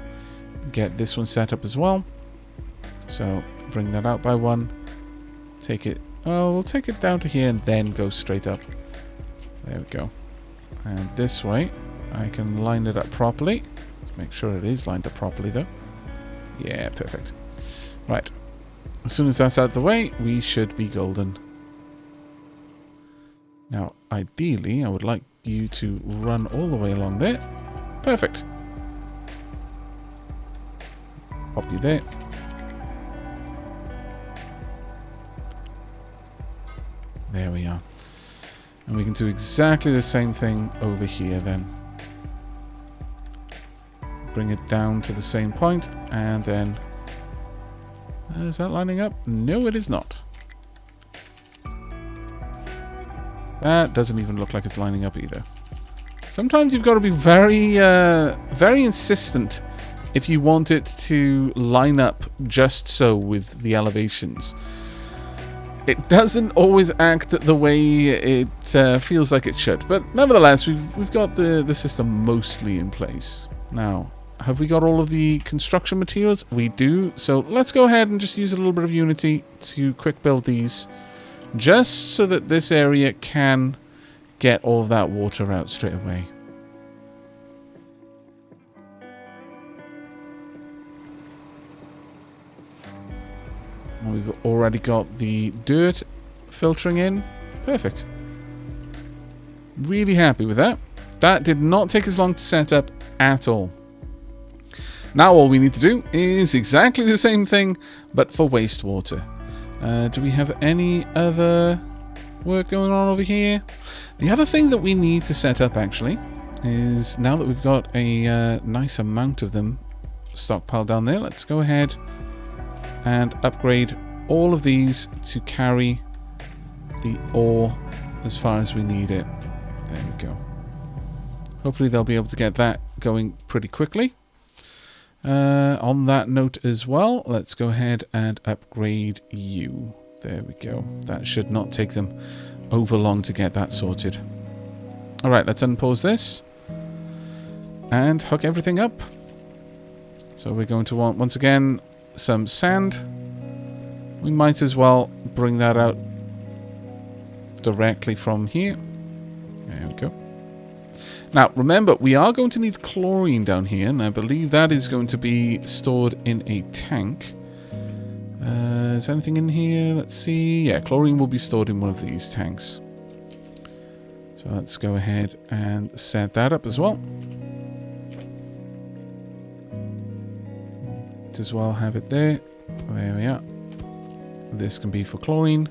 get this one set up as well. So bring that out by one. Take it. Oh, we'll take it down to here and then go straight up. There we go. And this way, I can line it up properly. Let's make sure it is lined up properly, though. Yeah, perfect. Right. As soon as that's out of the way, we should be golden. Now, ideally, I would like you to run all the way along there. Perfect. Pop you there. There we are. And we can do exactly the same thing over here then. Bring it down to the same point, and then... is that lining up? No, it is not. That doesn't even look like it's lining up either. Sometimes you've got to be very, very insistent if you want it to line up just so with the elevations. It doesn't always act the way it feels like it should, but nevertheless, we've got the system mostly in place. Now, have we got all of the construction materials? We do. So let's go ahead and just use a little bit of Unity to quick build these, just so that this area can get all of that water out straight away. We've already got the dirt filtering in. Perfect. Really happy with that. That did not take as long to set up at all. Now all we need to do is exactly the same thing, but for wastewater. Do we have any other work going on over here? The other thing that we need to set up actually is, now that we've got a nice amount of them stockpiled down there, let's go ahead and upgrade all of these to carry the ore as far as we need it. There we go. Hopefully they'll be able to get that going pretty quickly. On that note as well, let's go ahead and upgrade you. There we go. That should not take them over long to get that sorted. Alright, let's unpause this and hook everything up. So we're going to want, once again, some sand. We might as well bring that out directly from here. There we go. Now, remember, we are going to need chlorine down here, and I believe that is going to be stored in a tank. Is anything in here? Let's see. Yeah, chlorine will be stored in one of these tanks. So let's go ahead and set that up as well. Might as well have it there. There we are. This can be for chlorine.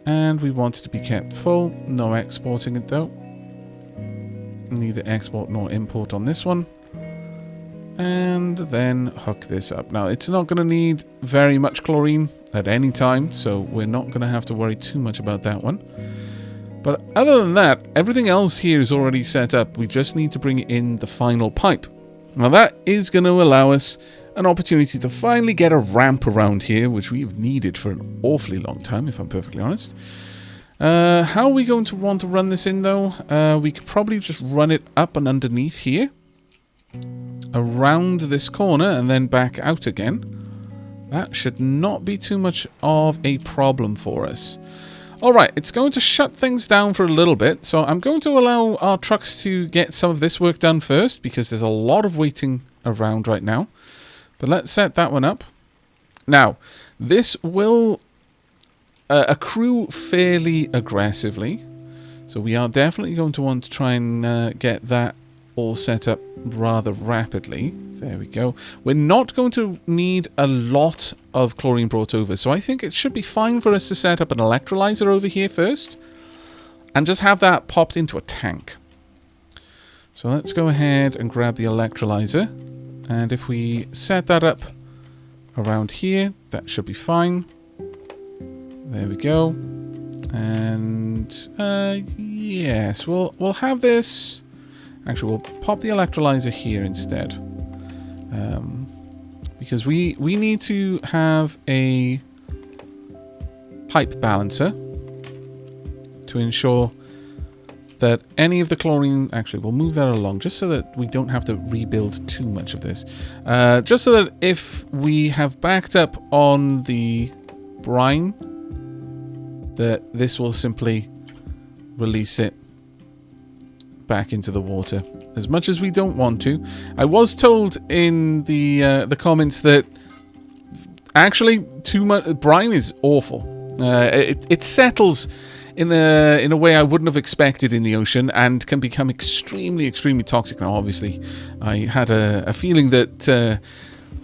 And we want it to be kept full. No exporting it though. Neither export nor import on this one. And then hook this up. Now, it's not going to need very much chlorine at any time, so we're not going to have to worry too much about that one. But other than that, everything else here is already set up. We just need to bring in the final pipe. Now, that is going to allow us an opportunity to finally get a ramp around here, which we've needed for an awfully long time, if I'm perfectly honest. How are we going to want to run this in, though? We could probably just run it up and underneath here, around this corner, and then back out again. That should not be too much of a problem for us. Alright, it's going to shut things down for a little bit, so I'm going to allow our trucks to get some of this work done first, because there's a lot of waiting around right now. But let's set that one up. Now, this will accrue fairly aggressively, so we are definitely going to want to try and get that all set up rather rapidly. There we go. We're not going to need a lot of chlorine brought over, so I think it should be fine for us to set up an electrolyzer over here first and just have that popped into a tank. So let's go ahead and grab the electrolyzer, and if we set that up around here, that should be fine. There we go. And yes, we'll have this. Actually, we'll pop the electrolyzer here instead. Because we need to have a pipe balancer to ensure that any of the chlorine... Actually, we'll move that along just so that we don't have to rebuild too much of this. Just so that if we have backed up on the brine, that this will simply release it back into the water, as much as we don't want to. I was told in the comments that actually too much brine is awful. It settles in a way I wouldn't have expected in the ocean and can become extremely toxic. Now, obviously, I had a feeling that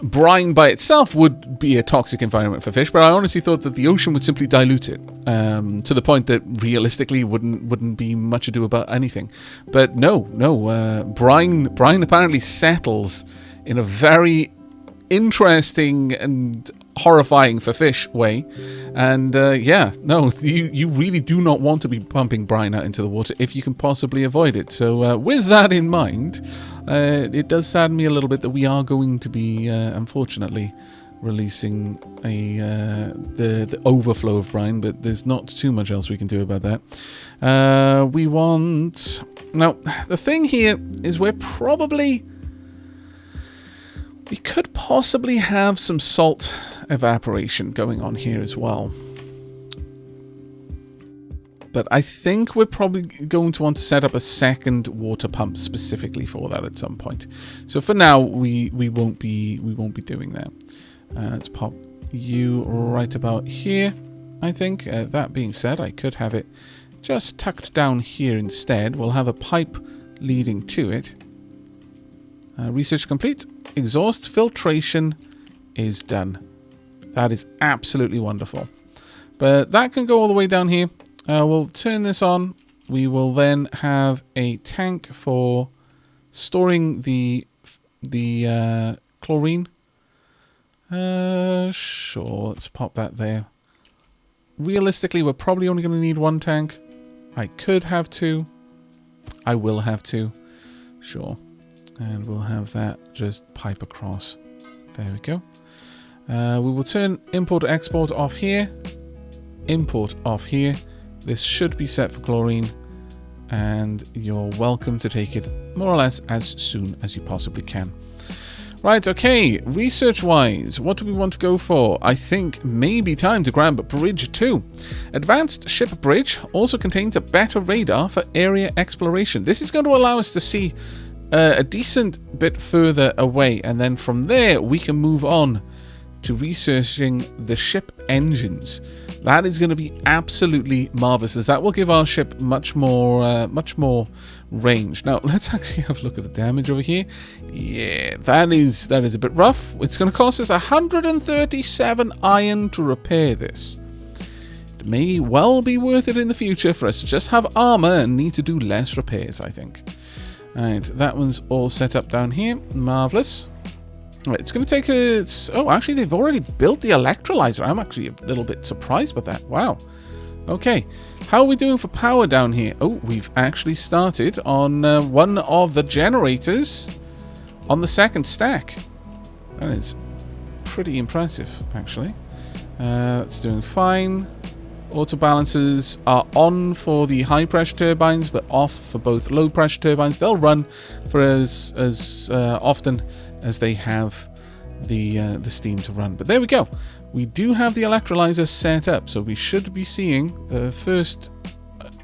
brine by itself would be a toxic environment for fish, but I honestly thought that the ocean would simply dilute it to the point that realistically wouldn't be much ado about anything. But no, brine apparently settles in a very interesting and horrifying for fish way, and yeah, no, you really do not want to be pumping brine out into the water if you can possibly avoid it. So with that in mind, it does sadden me a little bit that we are going to be unfortunately releasing the overflow of brine, but there's not too much else we can do about that. We want... Now, the thing here is we could possibly have some salt evaporation going on here as well. But I think we're probably going to want to set up a second water pump specifically for that at some point. So for now, we won't be doing that. Let's pop you right about here, I think. That being said, I could have it just tucked down here instead. We'll have a pipe leading to it. Research complete. Exhaust filtration is done. That is absolutely wonderful. But that can go all the way down here. We'll turn this on. We will then have a tank for storing the chlorine. Sure, let's pop that there. Realistically, we're probably only going to need one tank. I could have two. I will have two. Sure. And we'll have that just pipe across. There we go. We will turn import-export off here. Import off here. This should be set for chlorine. And you're welcome to take it more or less as soon as you possibly can. Right, okay. Research-wise, what do we want to go for? I think maybe time to grab Bridge 2. Advanced Ship Bridge also contains a better radar for area exploration. This is going to allow us to see a decent bit further away, and then from there we can move on to researching the ship engines. That is going to be absolutely marvelous, as that will give our ship much more range. Now let's actually have a look at the damage over here. Yeah, that is a bit rough. It's going to cost us 137 iron to repair this. It may well be worth it in the future for us to just have armor and need to do less repairs, I think. Alright, that one's all set up down here. Marvelous. Right, it's going to take us... Oh, actually, they've already built the electrolyzer. I'm actually a little bit surprised by that. Wow. Okay. How are we doing for power down here? Oh, we've actually started on one of the generators on the second stack. That is pretty impressive, actually. That's doing fine. Auto balancers are on for the high pressure turbines, but off for both low pressure turbines. They'll run for as often as they have the steam to run. But there we go. We do have the electrolyzer set up, so we should be seeing the first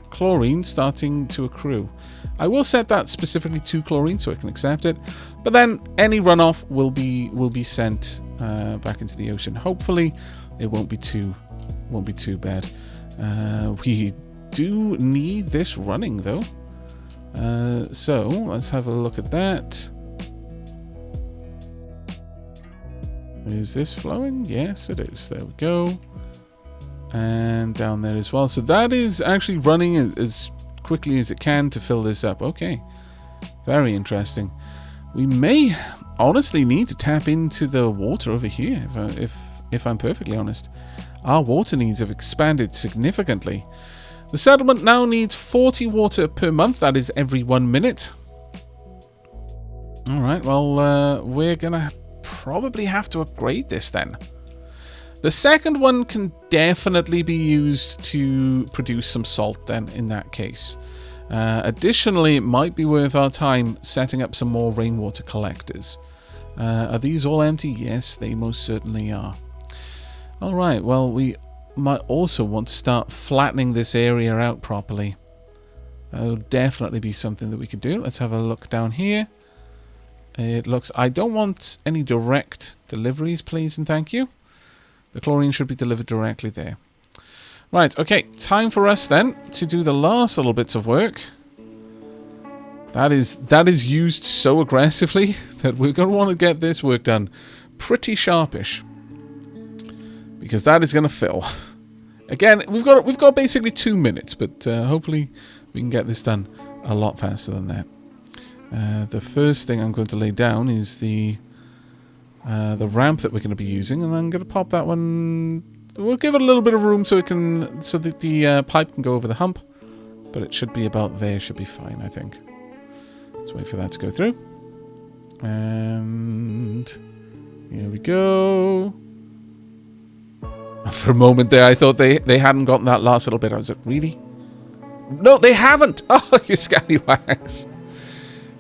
chlorine starting to accrue. I will set that specifically to chlorine so I can accept it, but then any runoff will be sent back into the ocean. Hopefully, it won't be too bad. We do need this running though, so let's have a look at that. Is this flowing? Yes, it is. There we go. And down there as well. So that is actually running as quickly as it can to fill this up. Okay. Very interesting. We may honestly need to tap into the water over here, if I'm perfectly honest. Our water needs have expanded significantly. The settlement now needs 40 water per month. That is every 1 minute. Alright, well, we're going to probably have to upgrade this then. The second one can definitely be used to produce some salt then in that case. Additionally, it might be worth our time setting up some more rainwater collectors. Are these all empty? Yes, they most certainly are. Alright, well, we might also want to start flattening this area out properly. That will definitely be something that we could do. Let's have a look down here. It looks... I don't want any direct deliveries, please and thank you. The chlorine should be delivered directly there. Right, okay. Time for us then to do the last little bits of work. That is used so aggressively that we're going to want to get this work done pretty sharpish. Because that is going to fill. Again, we've got basically 2 minutes, but hopefully we can get this done a lot faster than that. The first thing I'm going to lay down is the ramp that we're going to be using, and I'm going to pop that one. We'll give it a little bit of room so that the pipe can go over the hump, but it should be about there. Should be fine, I think. Let's wait for that to go through, and here we go. For a moment there, I thought they hadn't gotten that last little bit. I was like, really? No, they haven't. Oh, you scallywags.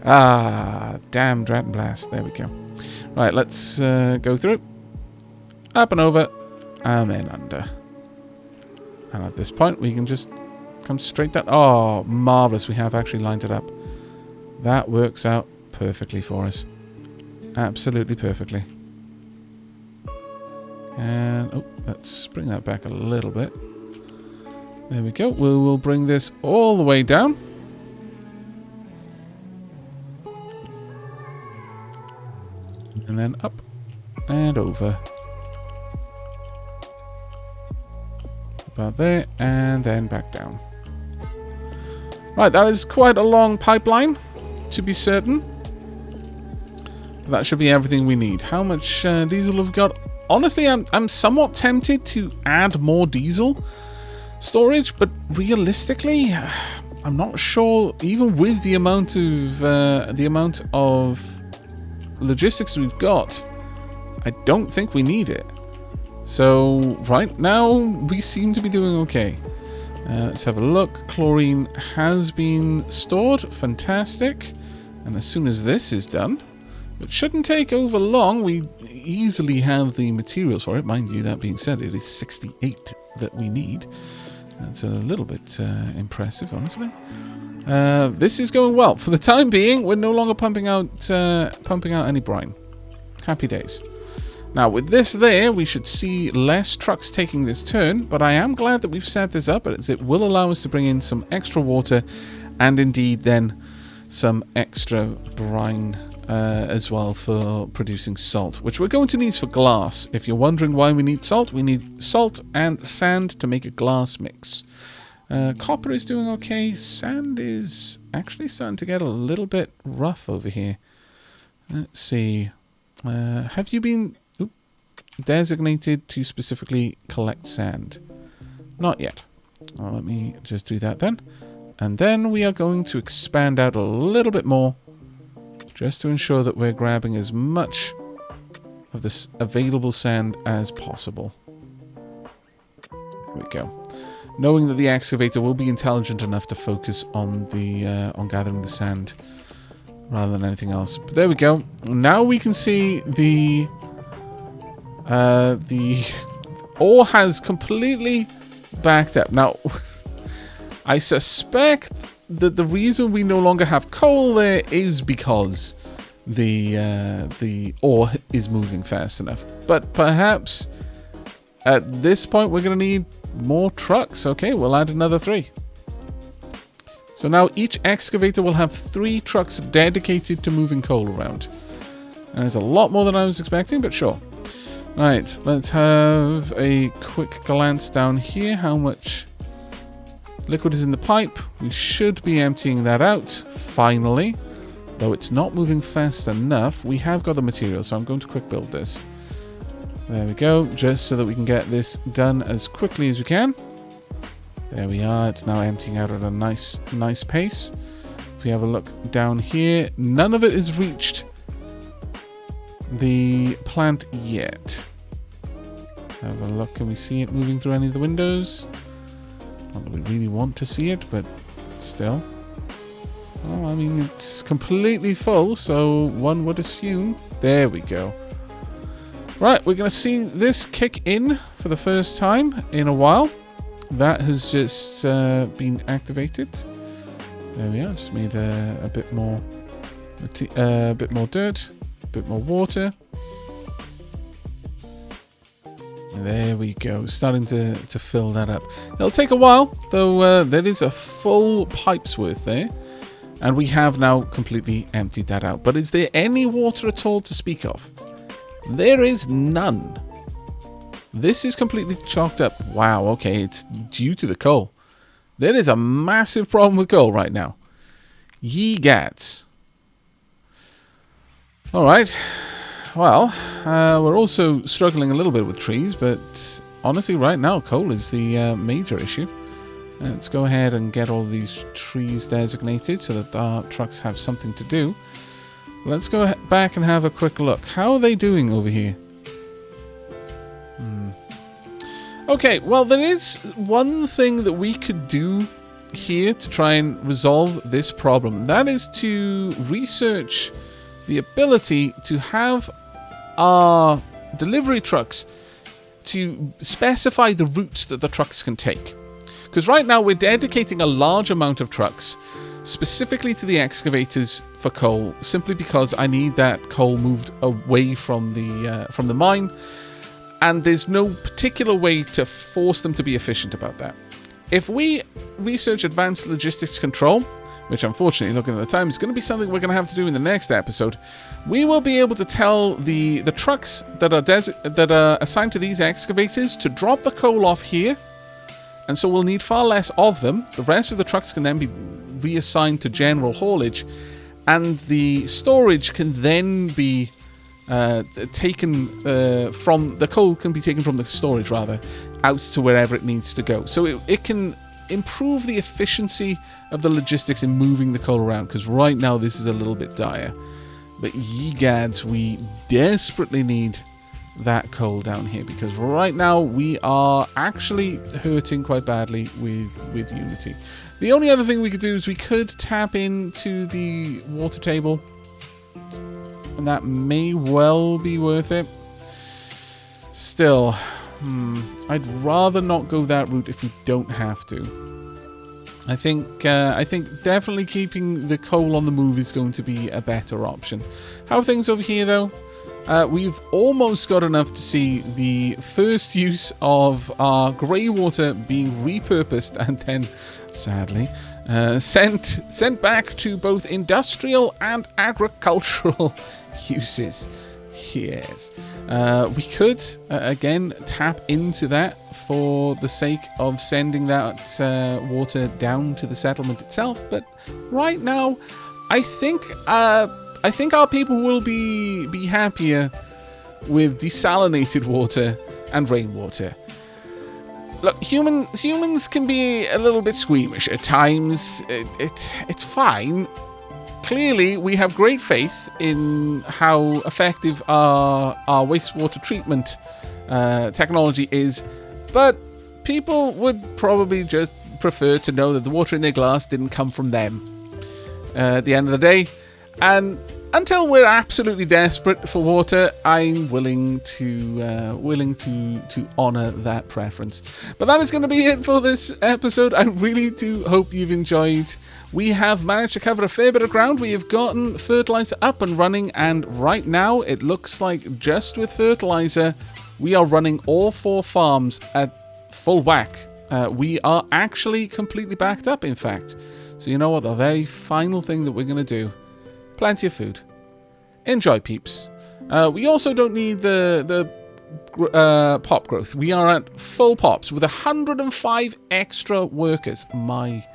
Ah, damn Drat Blast. There we go. Right, let's go through. Up and over. And then under. And at this point, we can just come straight down. Oh, marvellous. We have actually lined it up. That works out perfectly for us. Absolutely perfectly. And, oh, let's bring that back a little bit. There we go. We'll bring this all the way down. And then up and over. About there, and then back down. Right, that is quite a long pipeline, to be certain. But that should be everything we need. How much diesel have we got? Honestly, I'm somewhat tempted to add more diesel storage, but realistically, I'm not sure. Even with the amount of logistics we've got, I don't think we need it. So right now we seem to be doing okay. Let's have a look. Chlorine has been stored. Fantastic. And as soon as this is done, it shouldn't take over long. We easily have the materials for it. Mind you, that being said, it is 68 that we need. That's a little bit impressive, honestly. This is going well. For the time being, we're no longer pumping out any brine. Happy days. Now, with this there, we should see less trucks taking this turn, but I am glad that we've set this up, as it will allow us to bring in some extra water, and indeed then some extra brine as well for producing salt, which we're going to need for glass. If you're wondering why we need salt and sand to make a glass mix. Copper is doing okay. Sand is actually starting to get a little bit rough over here. Let's see. Have you been designated to specifically collect sand? Not yet. Well, let me just do that then. And then we are going to expand out a little bit more, just to ensure that we're grabbing as much of this available sand as possible. There we go. knowing that the excavator will be intelligent enough to focus on the on gathering the sand rather than anything else. But there we go. Now we can see the ore has completely backed up. Now, I suspect that the reason we no longer have coal there is because the ore is moving fast enough. But perhaps at this point we're going to need more trucks. Okay, we'll add another 3. So now each excavator will have 3 trucks dedicated to moving coal around. And it's a lot more than I was expecting, but sure. Right, let's have a quick glance down here. How much liquid is in the pipe? We should be emptying that out, finally. Though it's not moving fast enough, we have got the material, so I'm going to quick build this. There we go, just so that we can get this done as quickly as we can. There we are, it's now emptying out at a nice pace. If we have a look down here, none of it has reached the plant yet. Have a look, can we see it moving through any of the windows? Not that we really want to see it, but still. Oh, I mean, it's completely full, so one would assume. There we go. Right, we're going to see this kick in for the first time in a while. That has just been activated. There we are. Just made a bit more dirt, a bit more water. There we go. Starting to fill that up. It'll take a while, though. There is a full pipe's worth there. And we have now completely emptied that out. But is there any water at all to speak of? There is none. This is completely chalked up. Wow, okay, it's due to the coal. There is a massive problem with coal right now. Ye gats. Alright. Well, we're also struggling a little bit with trees, but honestly right now coal is the major issue. Let's go ahead and get all these trees designated so that our trucks have something to do. Let's go back and have a quick look. How are they doing over here? Okay, well, there is one thing that we could do here to try and resolve this problem. That is to research the ability to have our delivery trucks to specify the routes that the trucks can take. Because right now we're dedicating a large amount of trucks specifically to the excavators for coal, simply because I need that coal moved away from the mine, and there's no particular way to force them to be efficient about that. If we research advanced logistics control, which unfortunately, looking at the time, is going to be something we're going to have to do in the next episode, we will be able to tell the trucks that are assigned to these excavators to drop the coal off here. And so we'll need far less of them. The rest of the trucks can then be reassigned to general haulage. And the storage can then be taken from... The coal can be taken from the storage, rather, out to wherever it needs to go. So it can improve the efficiency of the logistics in moving the coal around. Because right now this is a little bit dire. But ye gads, we desperately need that coal down here, because right now we are actually hurting quite badly with Unity. The only other thing we could do is we could tap into the water table, and that may well be worth it. Still, I'd rather not go that route if we don't have to. I think definitely keeping the coal on the move is going to be a better option. How are things over here though? We've almost got enough to see the first use of our grey water being repurposed and then, sadly, sent back to both industrial and agricultural uses. Yes. We could, again, tap into that for the sake of sending that water down to the settlement itself, but right now, I think our people will be happier with desalinated water and rainwater. Look, humans can be a little bit squeamish at times. It's fine. Clearly, we have great faith in how effective our wastewater treatment technology is, but people would probably just prefer to know that the water in their glass didn't come from them at the end of the day. And until we're absolutely desperate for water, I'm willing to honor that preference. But that is going to be it for this episode. I really do hope you've enjoyed. We have managed to cover a fair bit of ground. We have gotten Fertilizer up and running, and right now it looks like just with Fertilizer, we are running all 4 farms at full whack. We are actually completely backed up, in fact. So you know what? The very final thing that we're going to do, plenty of food. Enjoy, peeps. We also don't need the pop growth. We are at full pops with 105 extra workers. My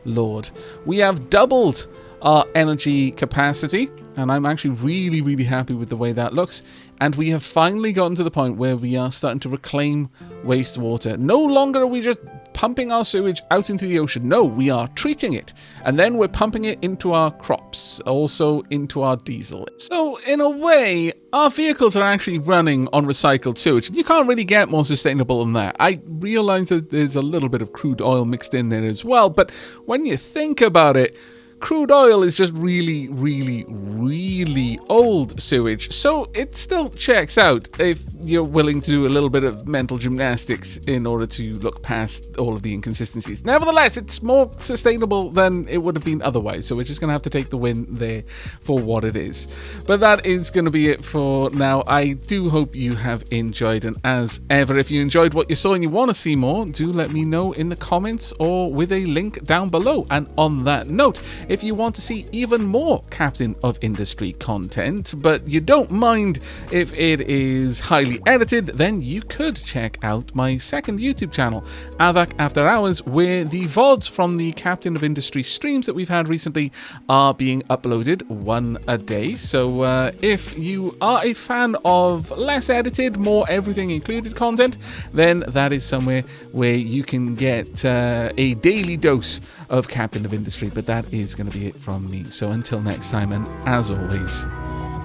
lord. We have doubled our energy capacity, and I'm actually really, really happy with the way that looks. And we have finally gotten to the point where we are starting to reclaim wastewater. No longer are we just pumping our sewage out into the ocean. No, we are treating it, and then we're pumping it into our crops, also into our diesel. So in a way, our vehicles are actually running on recycled sewage. You can't really get more sustainable than that. I realize that there's a little bit of crude oil mixed in there as well, but when you think about it, crude oil is just really, really, really old sewage. So it still checks out if you're willing to do a little bit of mental gymnastics in order to look past all of the inconsistencies. Nevertheless, it's more sustainable than it would have been otherwise. So we're just going to have to take the win there for what it is. But that is going to be it for now. I do hope you have enjoyed. And as ever, if you enjoyed what you saw and you want to see more, do let me know in the comments or with a link down below. And on that note, if you want to see even more Captain of Industry content, but you don't mind if it is highly edited, then you could check out my second YouTube channel, Aavak After Hours, where the VODs from the Captain of Industry streams that we've had recently are being uploaded one a day. So if you are a fan of less edited, more everything included content, then that is somewhere where you can get a daily dose of Captain of Industry. But that is going to be it from me. So until next time, and as always,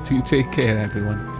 do take care, everyone.